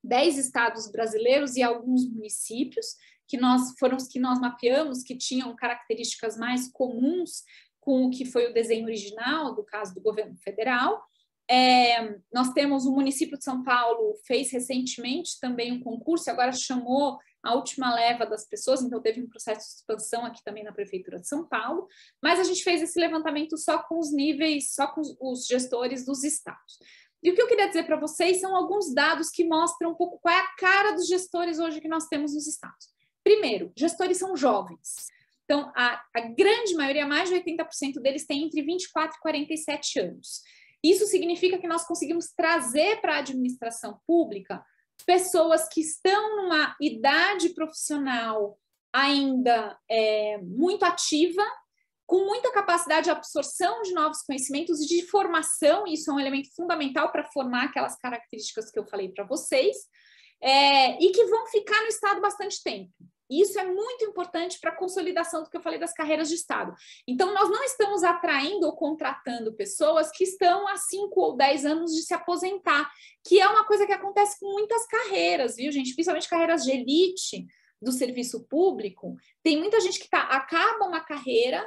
Speaker 4: 10 estados brasileiros e alguns municípios, que foram os que nós mapeamos, que tinham características mais comuns com o que foi o desenho original, do caso do governo federal. Nós temos o município de São Paulo, fez recentemente também um concurso, agora chamou a última leva das pessoas, então teve um processo de expansão aqui também na Prefeitura de São Paulo, mas a gente fez esse levantamento só com os níveis, só com os gestores dos estados. E o que eu queria dizer para vocês são alguns dados que mostram um pouco qual é a cara dos gestores hoje que nós temos nos estados. Primeiro, gestores são jovens. Então, a grande maioria, mais de 80% deles, tem entre 24 e 47 anos. Isso significa que nós conseguimos trazer para a administração pública pessoas que estão numa idade profissional ainda muito ativa, com muita capacidade de absorção de novos conhecimentos e de formação, isso é um elemento fundamental para formar aquelas características que eu falei para vocês, e que vão ficar no Estado bastante tempo. Isso é muito importante para a consolidação do que eu falei das carreiras de Estado. Então, nós não estamos atraindo ou contratando pessoas que estão há 5 ou 10 anos de se aposentar, que é uma coisa que acontece com muitas carreiras, viu, gente? Principalmente carreiras de elite do serviço público. Tem muita gente que acaba uma carreira,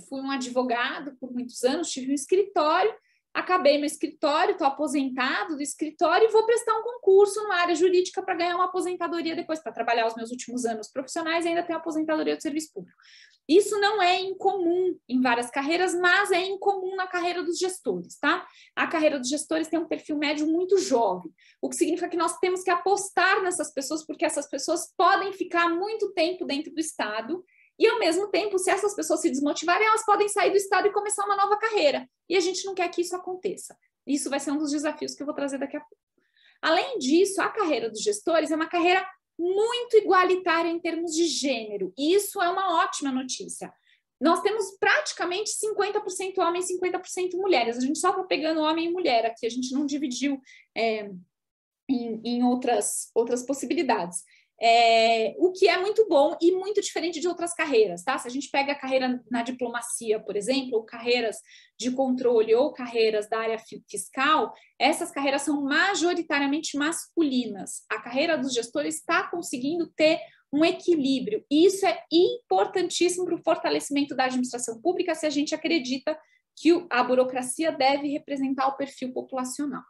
Speaker 4: fui um advogado por muitos anos, tive um escritório, acabei meu escritório, estou aposentado do escritório e vou prestar um concurso na área jurídica para ganhar uma aposentadoria depois, para trabalhar os meus últimos anos profissionais e ainda ter a aposentadoria do serviço público. Isso não é incomum em várias carreiras, mas é incomum na carreira dos gestores, tá? A carreira dos gestores tem um perfil médio muito jovem, o que significa que nós temos que apostar nessas pessoas, porque essas pessoas podem ficar muito tempo dentro do Estado. E, ao mesmo tempo, se essas pessoas se desmotivarem, elas podem sair do Estado e começar uma nova carreira. E a gente não quer que isso aconteça. Isso vai ser um dos desafios que eu vou trazer daqui a pouco. Além disso, a carreira dos gestores é uma carreira muito igualitária em termos de gênero. E isso é uma ótima notícia. Nós temos praticamente 50% homens e 50% mulheres. A gente só está pegando homem e mulher aqui. A gente não dividiu em outras possibilidades. O que é muito bom e muito diferente de outras carreiras, tá? Se a gente pega a carreira na diplomacia, por exemplo, ou carreiras de controle ou carreiras da área fiscal, essas carreiras são majoritariamente masculinas. A carreira dos gestores está conseguindo ter um equilíbrio, e isso é importantíssimo para o fortalecimento da administração pública se a gente acredita que a burocracia deve representar o perfil populacional.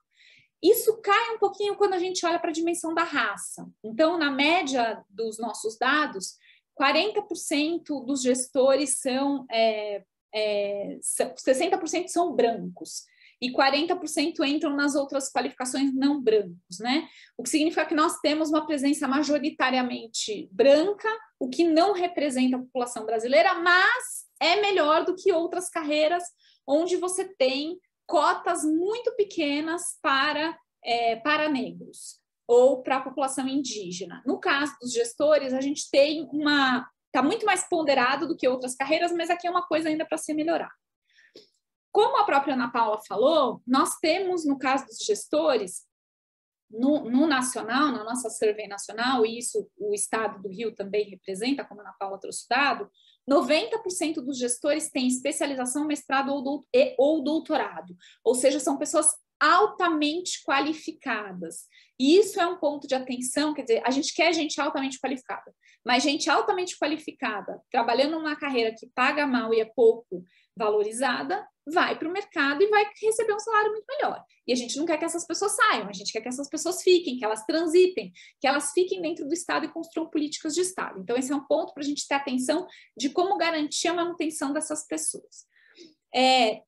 Speaker 4: Isso cai um pouquinho quando a gente olha para a dimensão da raça. Então, na média dos nossos dados, 40% dos gestores 60% são brancos e 40% entram nas outras qualificações não brancos, né? O que significa que nós temos uma presença majoritariamente branca, o que não representa a população brasileira, mas é melhor do que outras carreiras onde você tem cotas muito pequenas para negros ou para a população indígena. No caso dos gestores, a gente tem está muito mais ponderado do que outras carreiras, mas aqui é uma coisa ainda para ser melhorada. Como a própria Ana Paula falou, nós temos, no caso dos gestores, no nacional, na nossa survey nacional, e isso o Estado do Rio também representa, como a Ana Paula trouxe o dado, 90% dos gestores têm especialização, mestrado ou doutorado, ou seja, são pessoas altamente qualificadas. E isso é um ponto de atenção, quer dizer, a gente quer gente altamente qualificada, mas gente altamente qualificada, trabalhando numa carreira que paga mal e é pouco valorizada, vai para o mercado e vai receber um salário muito melhor. E a gente não quer que essas pessoas saiam, a gente quer que essas pessoas fiquem, que elas transitem, que elas fiquem dentro do Estado e construam políticas de Estado. Então, esse é um ponto para a gente ter atenção de como garantir a manutenção dessas pessoas.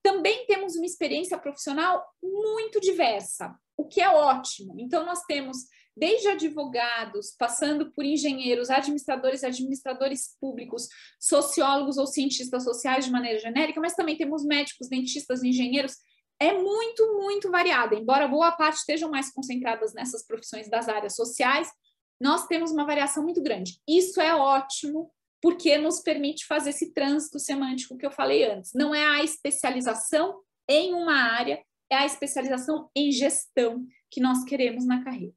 Speaker 4: Também temos uma experiência profissional muito diversa, o que é ótimo. Então, nós temos desde advogados, passando por engenheiros, administradores públicos, sociólogos ou cientistas sociais de maneira genérica, mas também temos médicos, dentistas, engenheiros. É muito, muito variada. Embora boa parte estejam mais concentradas nessas profissões das áreas sociais, nós temos uma variação muito grande. Isso é ótimo, porque nos permite fazer esse trânsito semântico que eu falei antes. Não é a especialização em uma área, é a especialização em gestão que nós queremos na carreira.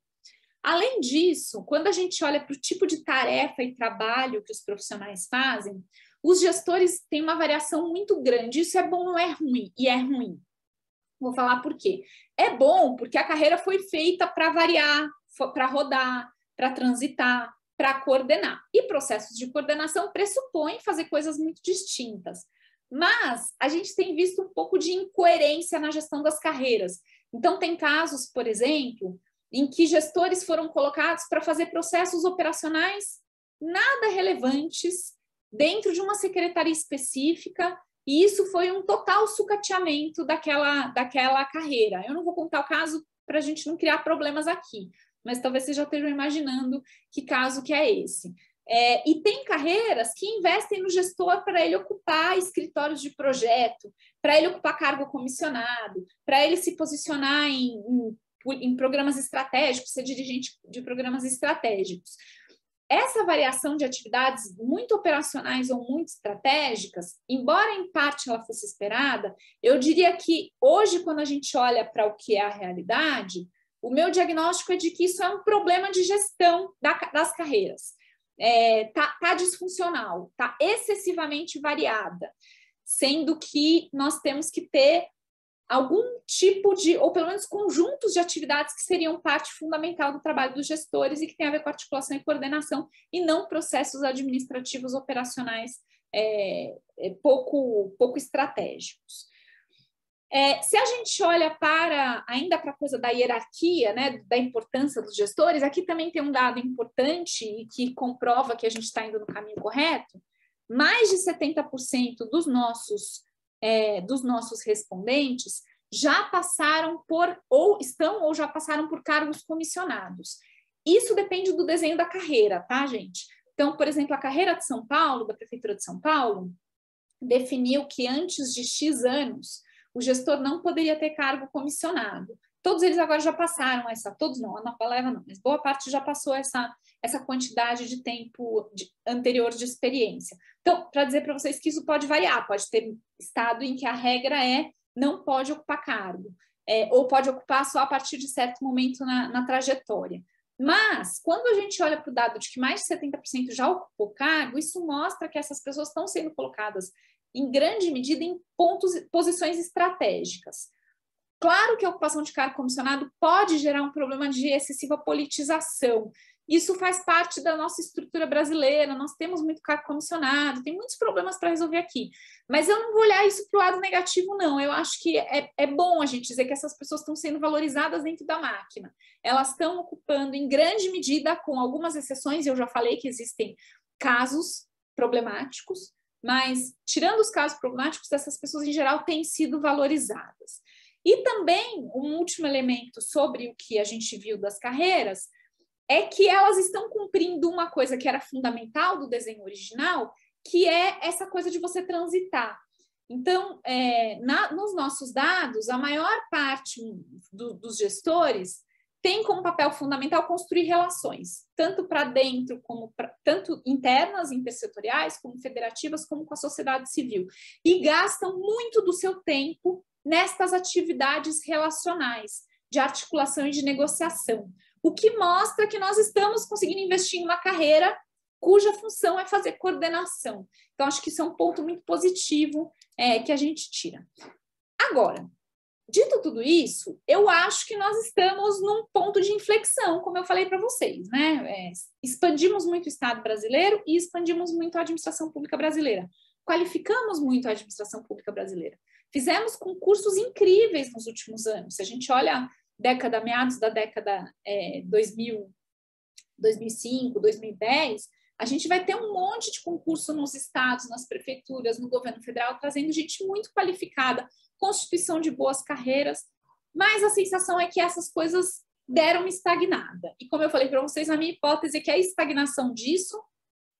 Speaker 4: Além disso, quando a gente olha para o tipo de tarefa e trabalho que os profissionais fazem, os gestores têm uma variação muito grande. Isso é bom, não é ruim, e é ruim. Vou falar por quê. É bom porque a carreira foi feita para variar, para rodar, para transitar, para coordenar. E processos de coordenação pressupõem fazer coisas muito distintas. Mas a gente tem visto um pouco de incoerência na gestão das carreiras. Então, tem casos, por exemplo, em que gestores foram colocados para fazer processos operacionais nada relevantes dentro de uma secretaria específica, e isso foi um total sucateamento daquela carreira. Eu não vou contar o caso para a gente não criar problemas aqui, mas talvez vocês já estejam imaginando que caso que é esse. E tem carreiras que investem no gestor para ele ocupar escritórios de projeto, para ele ocupar cargo comissionado, para ele se posicionar em programas estratégicos, ser dirigente de programas estratégicos. Essa variação de atividades muito operacionais ou muito estratégicas, embora em parte ela fosse esperada, eu diria que hoje, quando a gente olha para o que é a realidade, o meu diagnóstico é de que isso é um problema de gestão das carreiras. Tá disfuncional, tá excessivamente variada, sendo que nós temos que ter algum tipo de, ou pelo menos conjuntos de atividades que seriam parte fundamental do trabalho dos gestores e que tem a ver com articulação e coordenação, e não processos administrativos operacionais pouco estratégicos. Se a gente olha ainda para a coisa da hierarquia, né, da importância dos gestores, aqui também tem um dado importante e que comprova que a gente está indo no caminho correto. Mais de 70% dos nossos respondentes já passaram ou já passaram por cargos comissionados. Isso depende do desenho da carreira, tá, gente? Então, por exemplo, a carreira de São Paulo, da Prefeitura de São Paulo, definiu que antes de X anos, o gestor não poderia ter cargo comissionado. Todos eles agora já passaram todos não, a Nova Leva não, mas boa parte já passou essa quantidade de tempo anterior de experiência. Então, para dizer para vocês que isso pode variar, pode ter estado em que a regra não pode ocupar cargo, ou pode ocupar só a partir de certo momento na trajetória. Mas, quando a gente olha para o dado de que mais de 70% já ocupou cargo, isso mostra que essas pessoas estão sendo colocadas, em grande medida, em posições estratégicas. Claro que a ocupação de cargo comissionado pode gerar um problema de excessiva politização. Isso faz parte da nossa estrutura brasileira, nós temos muito cargo comissionado, tem muitos problemas para resolver aqui. Mas eu não vou olhar isso para o lado negativo, não. Eu acho que é bom a gente dizer que essas pessoas estão sendo valorizadas dentro da máquina. Elas estão ocupando, em grande medida, com algumas exceções, eu já falei que existem casos problemáticos, mas, tirando os casos problemáticos, essas pessoas, em geral, têm sido valorizadas. E também, um último elemento sobre o que a gente viu das carreiras é que elas estão cumprindo uma coisa que era fundamental do desenho original, que é essa coisa de você transitar. Então, nos nossos dados, a maior parte dos gestores tem como papel fundamental construir relações, tanto para dentro, tanto internas, intersetoriais, como federativas, como com a sociedade civil. E gastam muito do seu tempo nestas atividades relacionais, de articulação e de negociação. O que mostra que nós estamos conseguindo investir em uma carreira cuja função é fazer coordenação. Então, acho que isso é um ponto muito positivo que a gente tira. Agora, dito tudo isso, eu acho que nós estamos num ponto de inflexão, como eu falei para vocês, né? Expandimos muito o Estado brasileiro e expandimos muito a administração pública brasileira. Qualificamos muito a administração pública brasileira. Fizemos concursos incríveis nos últimos anos. Se a gente olha meados da década 2005, 2010, a gente vai ter um monte de concurso nos estados, nas prefeituras, no governo federal, trazendo gente muito qualificada, constituição de boas carreiras, mas a sensação é que essas coisas deram uma estagnada. E como eu falei para vocês, a minha hipótese é que a estagnação disso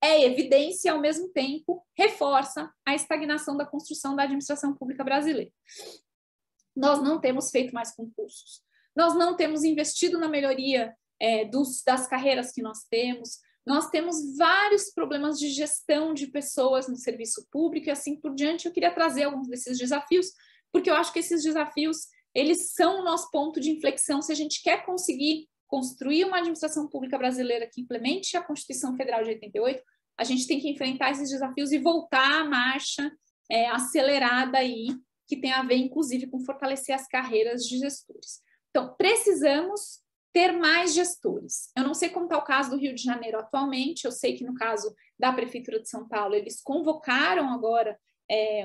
Speaker 4: é evidência e, ao mesmo tempo, reforça a estagnação da construção da administração pública brasileira. Nós não temos feito mais concursos, nós não temos investido na melhoria das carreiras que nós temos vários problemas de gestão de pessoas no serviço público e assim por diante. Eu queria trazer alguns desses desafios, porque eu acho que esses desafios, eles são o nosso ponto de inflexão. Se a gente quer conseguir construir uma administração pública brasileira que implemente a Constituição Federal de 88, a gente tem que enfrentar esses desafios e voltar à marcha acelerada aí, que tem a ver, inclusive, com fortalecer as carreiras de gestores. Então, precisamos ter mais gestores. Eu não sei como está o caso do Rio de Janeiro atualmente, eu sei que no caso da Prefeitura de São Paulo, eles convocaram agora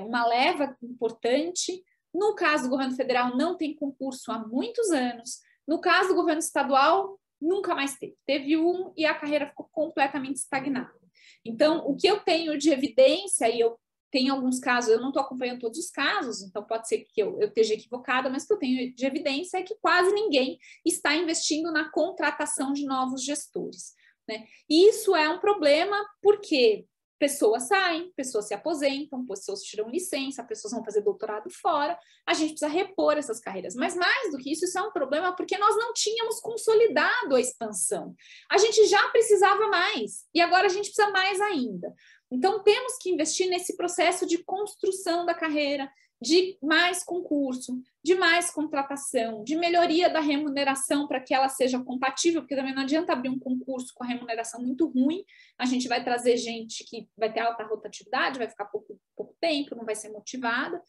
Speaker 4: uma leva importante. No caso do governo federal, não tem concurso há muitos anos. No caso do governo estadual, nunca mais teve. Teve um e a carreira ficou completamente estagnada. Então, o que eu tenho de evidência, e eu tenho alguns casos, eu não estou acompanhando todos os casos, então pode ser que eu esteja equivocada, mas o que eu tenho de evidência é que quase ninguém está investindo na contratação de novos gestores, né? E isso é um problema porque pessoas saem, pessoas se aposentam, pessoas tiram licença, pessoas vão fazer doutorado fora, a gente precisa repor essas carreiras. Mas mais do que isso é um problema porque nós não tínhamos consolidado a expansão. A gente já precisava mais e agora a gente precisa mais ainda. Então, temos que investir nesse processo de construção da carreira, de mais concurso, de mais contratação, de melhoria da remuneração para que ela seja compatível, porque também não adianta abrir um concurso com a remuneração muito ruim, a gente vai trazer gente que vai ter alta rotatividade, vai ficar pouco tempo, não vai ser motivada.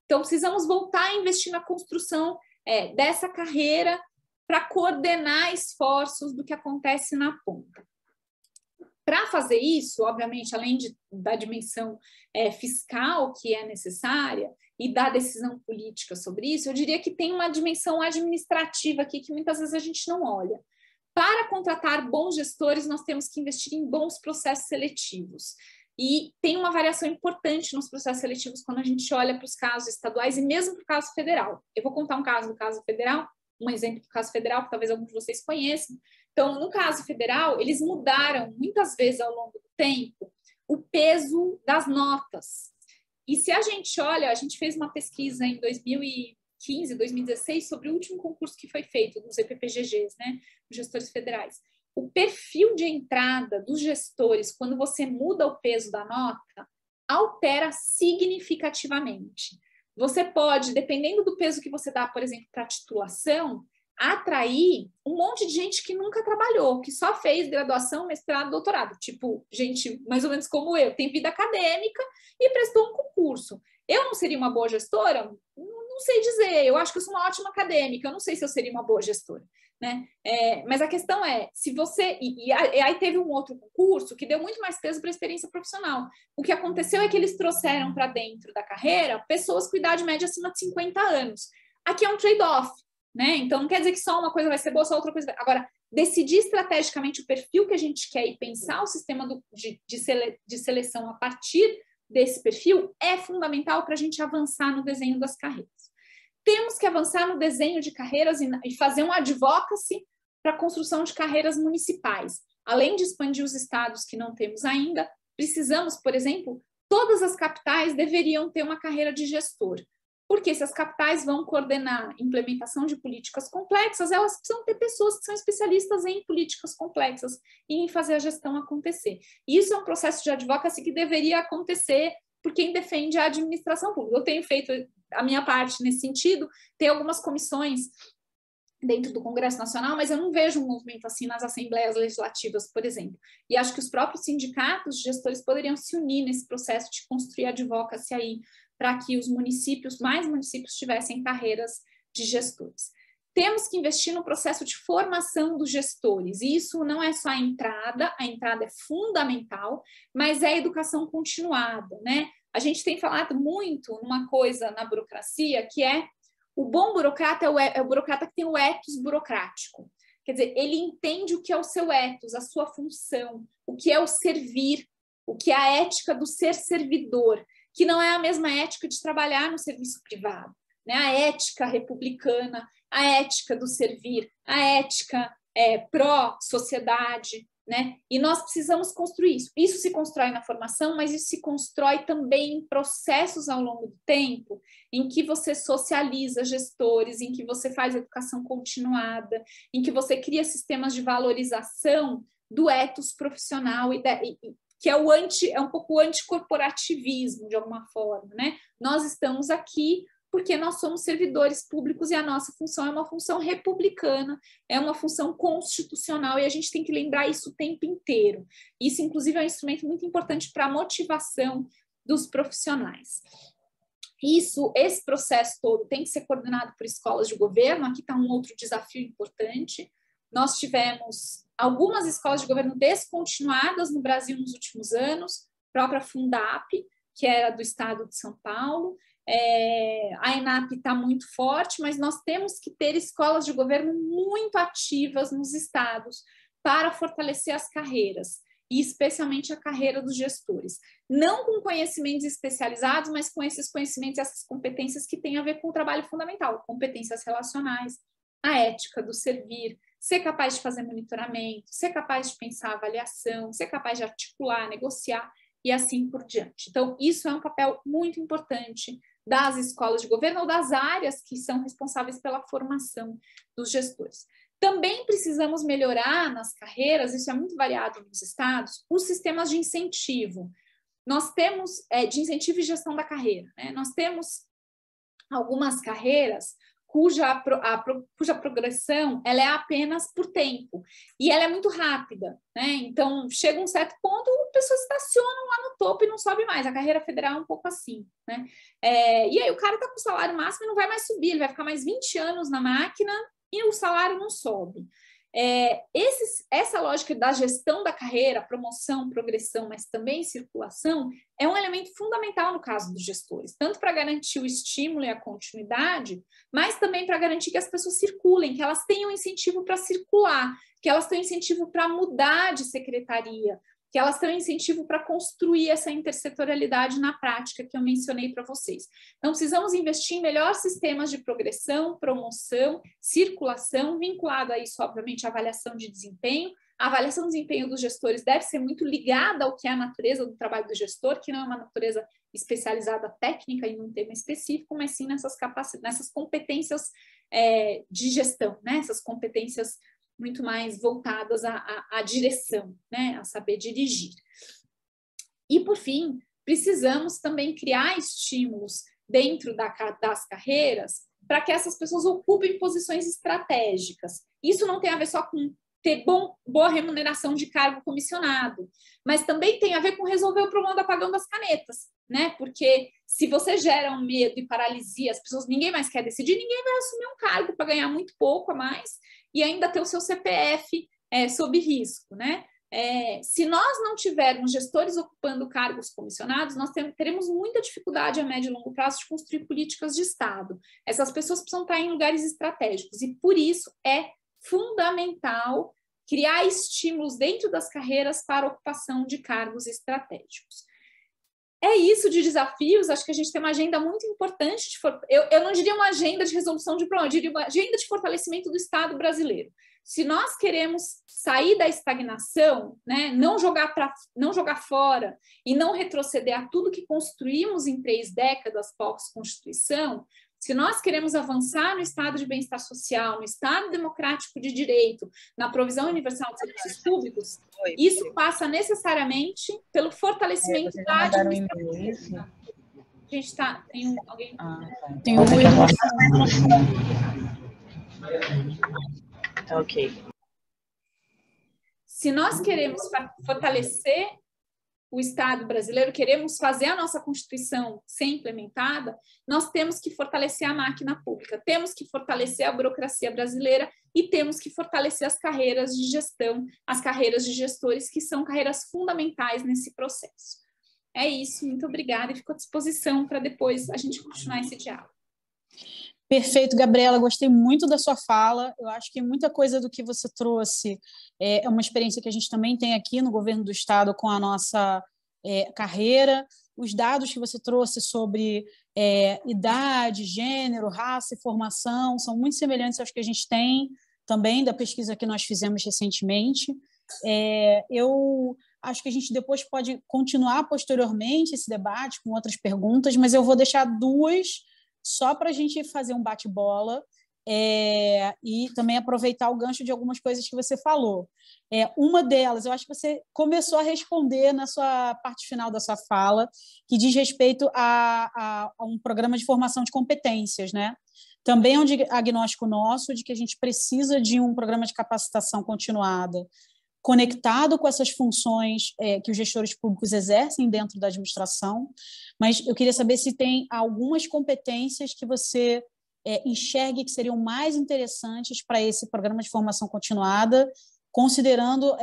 Speaker 4: Então, precisamos voltar a investir na construção dessa carreira para coordenar esforços do que acontece na ponta. Para fazer isso, obviamente, além da dimensão fiscal que é necessária e da decisão política sobre isso, eu diria que tem uma dimensão administrativa aqui que muitas vezes a gente não olha. Para contratar bons gestores, nós temos que investir em bons processos seletivos. E tem uma variação importante nos processos seletivos quando a gente olha para os casos estaduais e mesmo para o caso federal. Eu vou contar um caso do caso federal, um exemplo do caso federal, que talvez alguns de vocês conheçam. Então, no caso federal, eles mudaram muitas vezes ao longo do tempo o peso das notas. E se a gente olha, a gente fez uma pesquisa em 2015, 2016, sobre o último concurso que foi feito dos EPPGGs, né, os gestores federais. O perfil de entrada dos gestores, quando você muda o peso da nota, altera significativamente. Você pode, dependendo do peso que você dá, por exemplo, para a titulação, atrair um monte de gente que nunca trabalhou, que só fez graduação, mestrado, doutorado. Tipo, gente mais ou menos como eu, tem vida acadêmica e prestou um concurso. Eu não seria uma boa gestora? Não sei dizer. Eu acho que eu sou uma ótima acadêmica. Eu não sei se eu seria uma boa gestora, né? Mas a questão é, se você... E aí teve um outro concurso que deu muito mais peso para a experiência profissional. O que aconteceu é que eles trouxeram para dentro da carreira pessoas com idade média acima de 50 anos. Aqui é um trade-off, né? Então, não quer dizer que só uma coisa vai ser boa, só outra coisa vai... Agora, decidir estrategicamente o perfil que a gente quer e pensar o sistema de seleção a partir desse perfil é fundamental para a gente avançar no desenho das carreiras. Temos que avançar no desenho de carreiras e fazer um advocacy para a construção de carreiras municipais. Além de expandir os estados que não temos ainda, precisamos, por exemplo, todas as capitais deveriam ter uma carreira de gestor. Porque se as capitais vão coordenar a implementação de políticas complexas, elas precisam ter pessoas que são especialistas em políticas complexas e em fazer a gestão acontecer. E isso é um processo de advocacy que deveria acontecer por quem defende a administração pública. Eu tenho feito a minha parte nesse sentido, tem algumas comissões dentro do Congresso Nacional, mas eu não vejo um movimento assim nas assembleias legislativas, por exemplo. E acho que os próprios sindicatos de gestores poderiam se unir nesse processo de construir advocacy aí, para que os municípios, mais municípios, tivessem carreiras de gestores. Temos que investir no processo de formação dos gestores, e isso não é só a entrada é fundamental, mas é a educação continuada, né? A gente tem falado muito numa coisa na burocracia, que é o bom burocrata é o burocrata que tem o ethos burocrático. Quer dizer, ele entende o que é o seu ethos, a sua função, o que é o servir, o que é a ética do ser servidor, que não é a mesma ética de trabalhar no serviço privado, né? A ética republicana, a ética do servir, a ética pró-sociedade, né? E nós precisamos construir isso. Isso se constrói na formação, mas isso se constrói também em processos ao longo do tempo, em que você socializa gestores, em que você faz educação continuada, em que você cria sistemas de valorização do ethos profissional que é um pouco o anticorporativismo, de alguma forma, né? Nós estamos aqui porque nós somos servidores públicos e a nossa função é uma função republicana, é uma função constitucional e a gente tem que lembrar isso o tempo inteiro. Isso, inclusive, é um instrumento muito importante para a motivação dos profissionais. Esse processo todo tem que ser coordenado por escolas de governo. Aqui está um outro desafio importante. Nós tivemos algumas escolas de governo descontinuadas no Brasil nos últimos anos, a própria Fundap, que era do estado de São Paulo. A ENAP está muito forte, mas nós temos que ter escolas de governo muito ativas nos estados para fortalecer as carreiras, e especialmente a carreira dos gestores. Não com conhecimentos especializados, mas com esses conhecimentos e essas competências que têm a ver com o trabalho fundamental, competências relacionais, a ética do servir, ser capaz de fazer monitoramento, ser capaz de pensar avaliação, ser capaz de articular, negociar e assim por diante. Então, isso é um papel muito importante das escolas de governo ou das áreas que são responsáveis pela formação dos gestores. Também precisamos melhorar nas carreiras, isso é muito variado nos estados, os sistemas de incentivo. Nós temos de incentivo e gestão da carreira, né? Nós temos algumas carreiras cuja progressão ela é apenas por tempo, e ela é muito rápida, né? Então, chega um certo ponto, as pessoas estacionam lá no topo e não sobe mais. A carreira federal é um pouco assim, né? E aí o cara está com o salário máximo e não vai mais subir, ele vai ficar mais 20 anos na máquina e o salário não sobe. Essa lógica da gestão da carreira, promoção, progressão, mas também circulação, é um elemento fundamental no caso dos gestores, tanto para garantir o estímulo e a continuidade, mas também para garantir que as pessoas circulem, que elas tenham incentivo para circular, que elas tenham incentivo para mudar de secretaria, que elas tenham incentivo para construir essa intersetorialidade na prática que eu mencionei para vocês. Então, precisamos investir em melhores sistemas de progressão, promoção, circulação, vinculado a isso, obviamente, a avaliação de desempenho. A avaliação de desempenho dos gestores deve ser muito ligada ao que é a natureza do trabalho do gestor, que não é uma natureza especializada técnica em um tema específico, mas sim nessas competências de gestão, né? Essas competências muito mais voltadas à direção, né? A saber dirigir. E, por fim, precisamos também criar estímulos dentro das carreiras para que essas pessoas ocupem posições estratégicas. Isso não tem a ver só com ter boa remuneração de cargo comissionado, mas também tem a ver com resolver o problema do apagão das canetas, né? Porque se você gera um medo e paralisia, as pessoas, ninguém mais quer decidir, ninguém vai assumir um cargo para ganhar muito pouco a mais e ainda ter o seu CPF sob risco, né? Se nós não tivermos gestores ocupando cargos comissionados, nós teremos muita dificuldade a médio e longo prazo de construir políticas de Estado. Essas pessoas precisam estar em lugares estratégicos e, por isso, é fundamental criar estímulos dentro das carreiras para a ocupação de cargos estratégicos. É isso de desafios, acho que a gente tem uma agenda muito importante, eu não diria uma agenda de resolução de problema, eu diria uma agenda de fortalecimento do Estado brasileiro. Se nós queremos sair da estagnação, né, não jogar fora e não retroceder a tudo que construímos em 3 décadas pós-Constituição, se nós queremos avançar no estado de bem-estar social, no estado democrático de direito, na provisão universal de serviços públicos, isso passa necessariamente pelo fortalecimento da administração. A gente está... Tem alguém?
Speaker 5: Tem um ok.
Speaker 4: Se nós queremos fortalecer o Estado brasileiro, queremos fazer a nossa Constituição ser implementada, nós temos que fortalecer a máquina pública, temos que fortalecer a burocracia brasileira e temos que fortalecer as carreiras de gestão, as carreiras de gestores, que são carreiras fundamentais nesse processo. É isso, muito obrigada e fico à disposição para depois a gente continuar esse diálogo.
Speaker 1: Perfeito, Gabriela, gostei muito da sua fala. Eu acho que muita coisa do que você trouxe é uma experiência que a gente também tem aqui no governo do Estado com a nossa carreira. Os dados que você trouxe sobre idade, gênero, raça e formação são muito semelhantes aos que a gente tem também da pesquisa que nós fizemos recentemente. Eu acho que a gente depois pode continuar posteriormente esse debate com outras perguntas, mas eu vou deixar 2 só para a gente fazer um bate-bola e também aproveitar o gancho de algumas coisas que você falou. Uma delas, eu acho que você começou a responder na sua parte final da sua fala, que diz respeito a um programa de formação de competências, né? Também é um diagnóstico nosso de que a gente precisa de um programa de capacitação continuada, conectado com essas funções que os gestores públicos exercem dentro da administração, mas eu queria saber se tem algumas competências que você enxergue que seriam mais interessantes para esse programa de formação continuada, considerando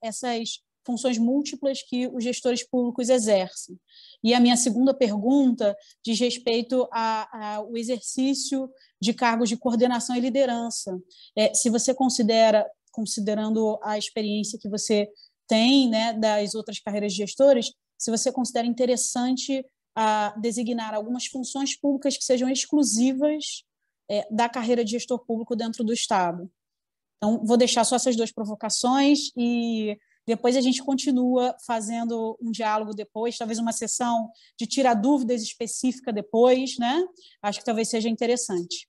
Speaker 1: essas funções múltiplas que os gestores públicos exercem. E a minha segunda pergunta diz respeito ao exercício de cargos de coordenação e liderança. Se você considerando a experiência que você tem, né, das outras carreiras de gestores, se você considera interessante designar algumas funções públicas que sejam exclusivas da carreira de gestor público dentro do Estado. Então, vou deixar só essas duas provocações e depois a gente continua fazendo um diálogo depois, talvez uma sessão de tirar dúvidas específica depois, né? Acho que talvez seja interessante.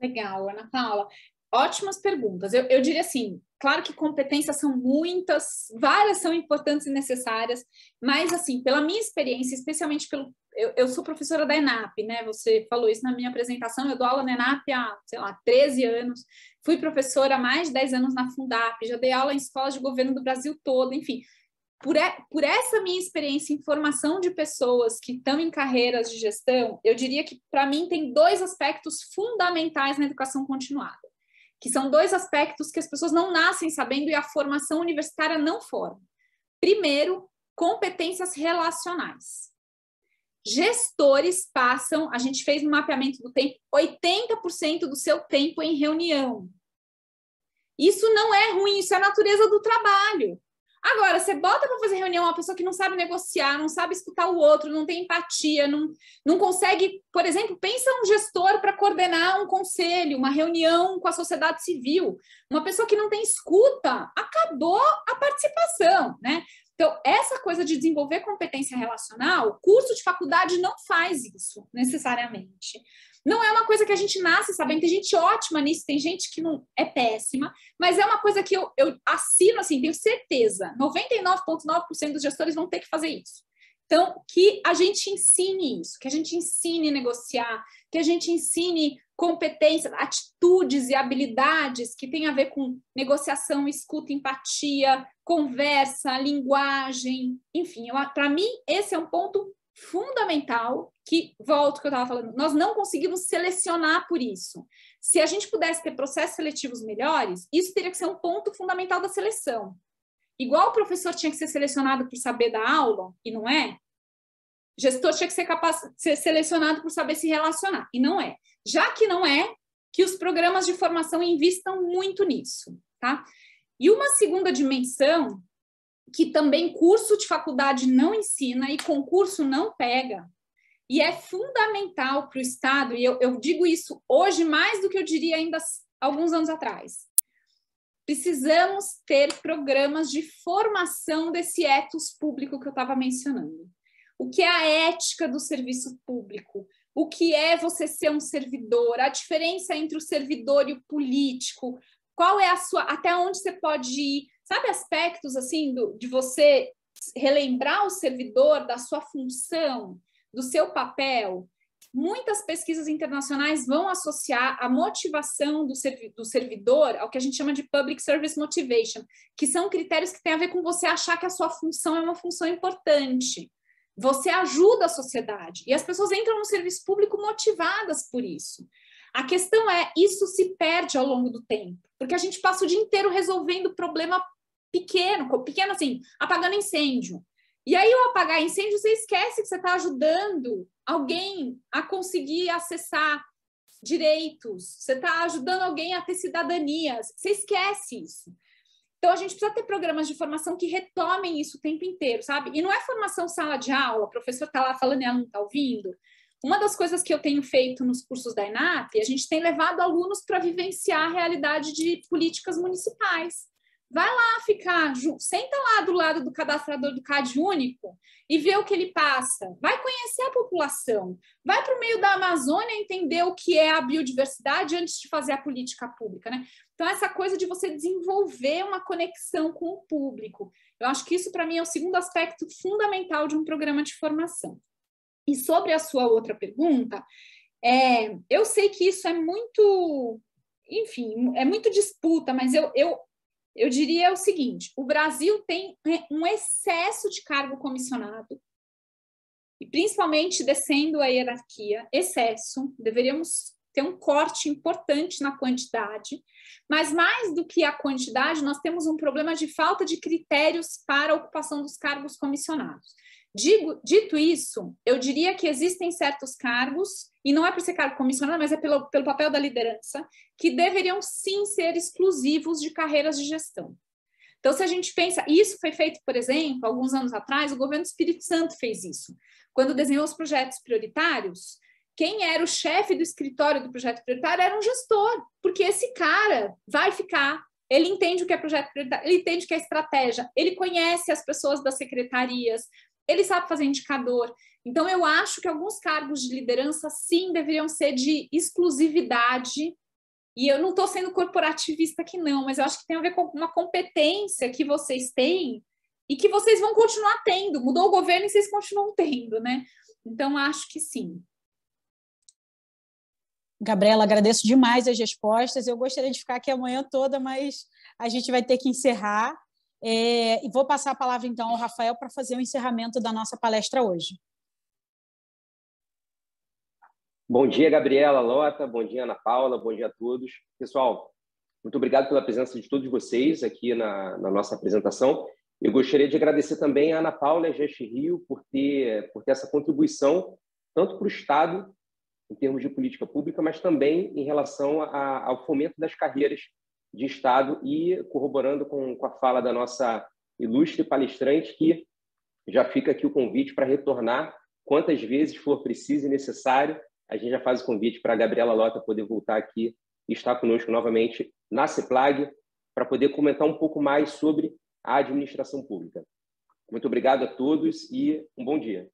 Speaker 4: Legal, Ana Paula. Ótimas perguntas. Eu diria assim, claro que competências são muitas, várias são importantes e necessárias, mas assim, pela minha experiência, especialmente eu sou professora da ENAP, né? Você falou isso na minha apresentação, eu dou aula na ENAP há, sei lá, 13 anos, fui professora há mais de 10 anos na Fundap, já dei aula em escolas de governo do Brasil todo, enfim. Por essa minha experiência em formação de pessoas que estão em carreiras de gestão, eu diria que, para mim, tem 2 aspectos fundamentais na educação continuada, que são 2 aspectos que as pessoas não nascem sabendo e a formação universitária não forma. Primeiro, competências relacionais. Gestores passam, a gente fez um mapeamento do tempo, 80% do seu tempo em reunião. Isso não é ruim, isso é a natureza do trabalho. Agora, você bota para fazer reunião uma pessoa que não sabe negociar, não sabe escutar o outro, não tem empatia, não consegue, por exemplo, pensa um gestor para coordenar um conselho, uma reunião com a sociedade civil, uma pessoa que não tem escuta, acabou a participação, né? Então, essa coisa de desenvolver competência relacional, curso de faculdade não faz isso, necessariamente. Não é uma coisa que a gente nasce sabendo, tem gente ótima nisso, tem gente que não é péssima, mas é uma coisa que eu assino, assim, tenho certeza, 99,9% dos gestores vão ter que fazer isso. Então, que a gente ensine isso, que a gente ensine a negociar, que a gente ensine competências, atitudes e habilidades que têm a ver com negociação, escuta, empatia, conversa, linguagem, enfim, para mim esse é um ponto fundamental que, volto ao que eu estava falando, nós não conseguimos selecionar por isso. Se a gente pudesse ter processos seletivos melhores, isso teria que ser um ponto fundamental da seleção. Igual o professor tinha que ser selecionado por saber dar aula, e não é, gestor tinha que ser capaz de ser selecionado por saber se relacionar, e não é. Já que não é, que os programas de formação investam muito nisso, tá? E uma segunda dimensão, que também curso de faculdade não ensina e concurso não pega, e é fundamental para o Estado, e eu digo isso hoje mais do que eu diria ainda alguns anos atrás. Precisamos ter programas de formação desse ethos público que eu estava mencionando. O que é a ética do serviço público? O que é você ser um servidor? A diferença entre o servidor e o político? Qual é a sua... Até onde você pode ir? Sabe aspectos assim de você relembrar o servidor da sua função, do seu papel? Muitas pesquisas internacionais vão associar a motivação do servidor ao que a gente chama de Public Service Motivation, que são critérios que têm a ver com você achar que a sua função é uma função importante. Você ajuda a sociedade. E as pessoas entram no serviço público motivadas por isso. A questão é, isso se perde ao longo do tempo, porque a gente passa o dia inteiro resolvendo problema pequeno assim, apagando incêndio. E aí, ao apagar incêndio, você esquece que você está ajudando alguém a conseguir acessar direitos, você está ajudando alguém a ter cidadania, você esquece isso. Então, a gente precisa ter programas de formação que retomem isso o tempo inteiro, sabe? E não é formação sala de aula, o professor está lá falando e ela não está ouvindo. Uma das coisas que eu tenho feito nos cursos da ENAP, a gente tem levado alunos para vivenciar a realidade de políticas municipais. Vai lá senta lá do lado do cadastrador do CAD único e vê o que ele passa. Vai conhecer a população. Vai para o meio da Amazônia entender o que é a biodiversidade antes de fazer a política pública, né? Então, essa coisa de você desenvolver uma conexão com o público. Eu acho que isso, para mim, é o segundo aspecto fundamental de um programa de formação. E sobre a sua outra pergunta, eu sei que isso é muito, enfim, é muito disputa, mas eu diria o seguinte, o Brasil tem um excesso de cargo comissionado, e principalmente descendo a hierarquia, excesso, deveríamos ter um corte importante na quantidade, mas mais do que a quantidade, nós temos um problema de falta de critérios para a ocupação dos cargos comissionados. Dito isso, eu diria que existem certos cargos, e não é por ser cargo comissionado, mas é pelo papel da liderança, que deveriam sim ser exclusivos de carreiras de gestão. Então, se a gente pensa, isso foi feito, por exemplo, alguns anos atrás, o governo do Espírito Santo fez isso. Quando desenhou os projetos prioritários, quem era o chefe do escritório do projeto prioritário era um gestor, porque esse cara vai ficar, ele entende o que é projeto prioritário, ele entende o que é estratégia, ele conhece as pessoas das secretarias, ele sabe fazer indicador. Então, eu acho que alguns cargos de liderança, sim, deveriam ser de exclusividade. E eu não estou sendo corporativista aqui, não, mas eu acho que tem a ver com uma competência que vocês têm e que vocês vão continuar tendo. Mudou o governo e vocês continuam tendo, né? Então, acho que sim.
Speaker 1: Gabriela, agradeço demais as respostas. Eu gostaria de ficar aqui a manhã toda, mas a gente vai ter que encerrar. E vou passar a palavra, então, ao Rafael para fazer o encerramento da nossa palestra hoje.
Speaker 3: Bom dia, Gabriela, Lota, bom dia, Ana Paula, bom dia a todos. Pessoal, muito obrigado pela presença de todos vocês aqui na nossa apresentação. Eu gostaria de agradecer também a Ana Paula e a GEST Rio por ter essa contribuição, tanto para o Estado, em termos de política pública, mas também em relação ao fomento das carreiras de Estado e corroborando com a fala da nossa ilustre palestrante, que já fica aqui o convite para retornar quantas vezes for preciso e necessário. A gente já faz o convite para a Gabriela Lota poder voltar aqui e estar conosco novamente na CEPLAG para poder comentar um pouco mais sobre a administração pública. Muito obrigado a todos e um bom dia.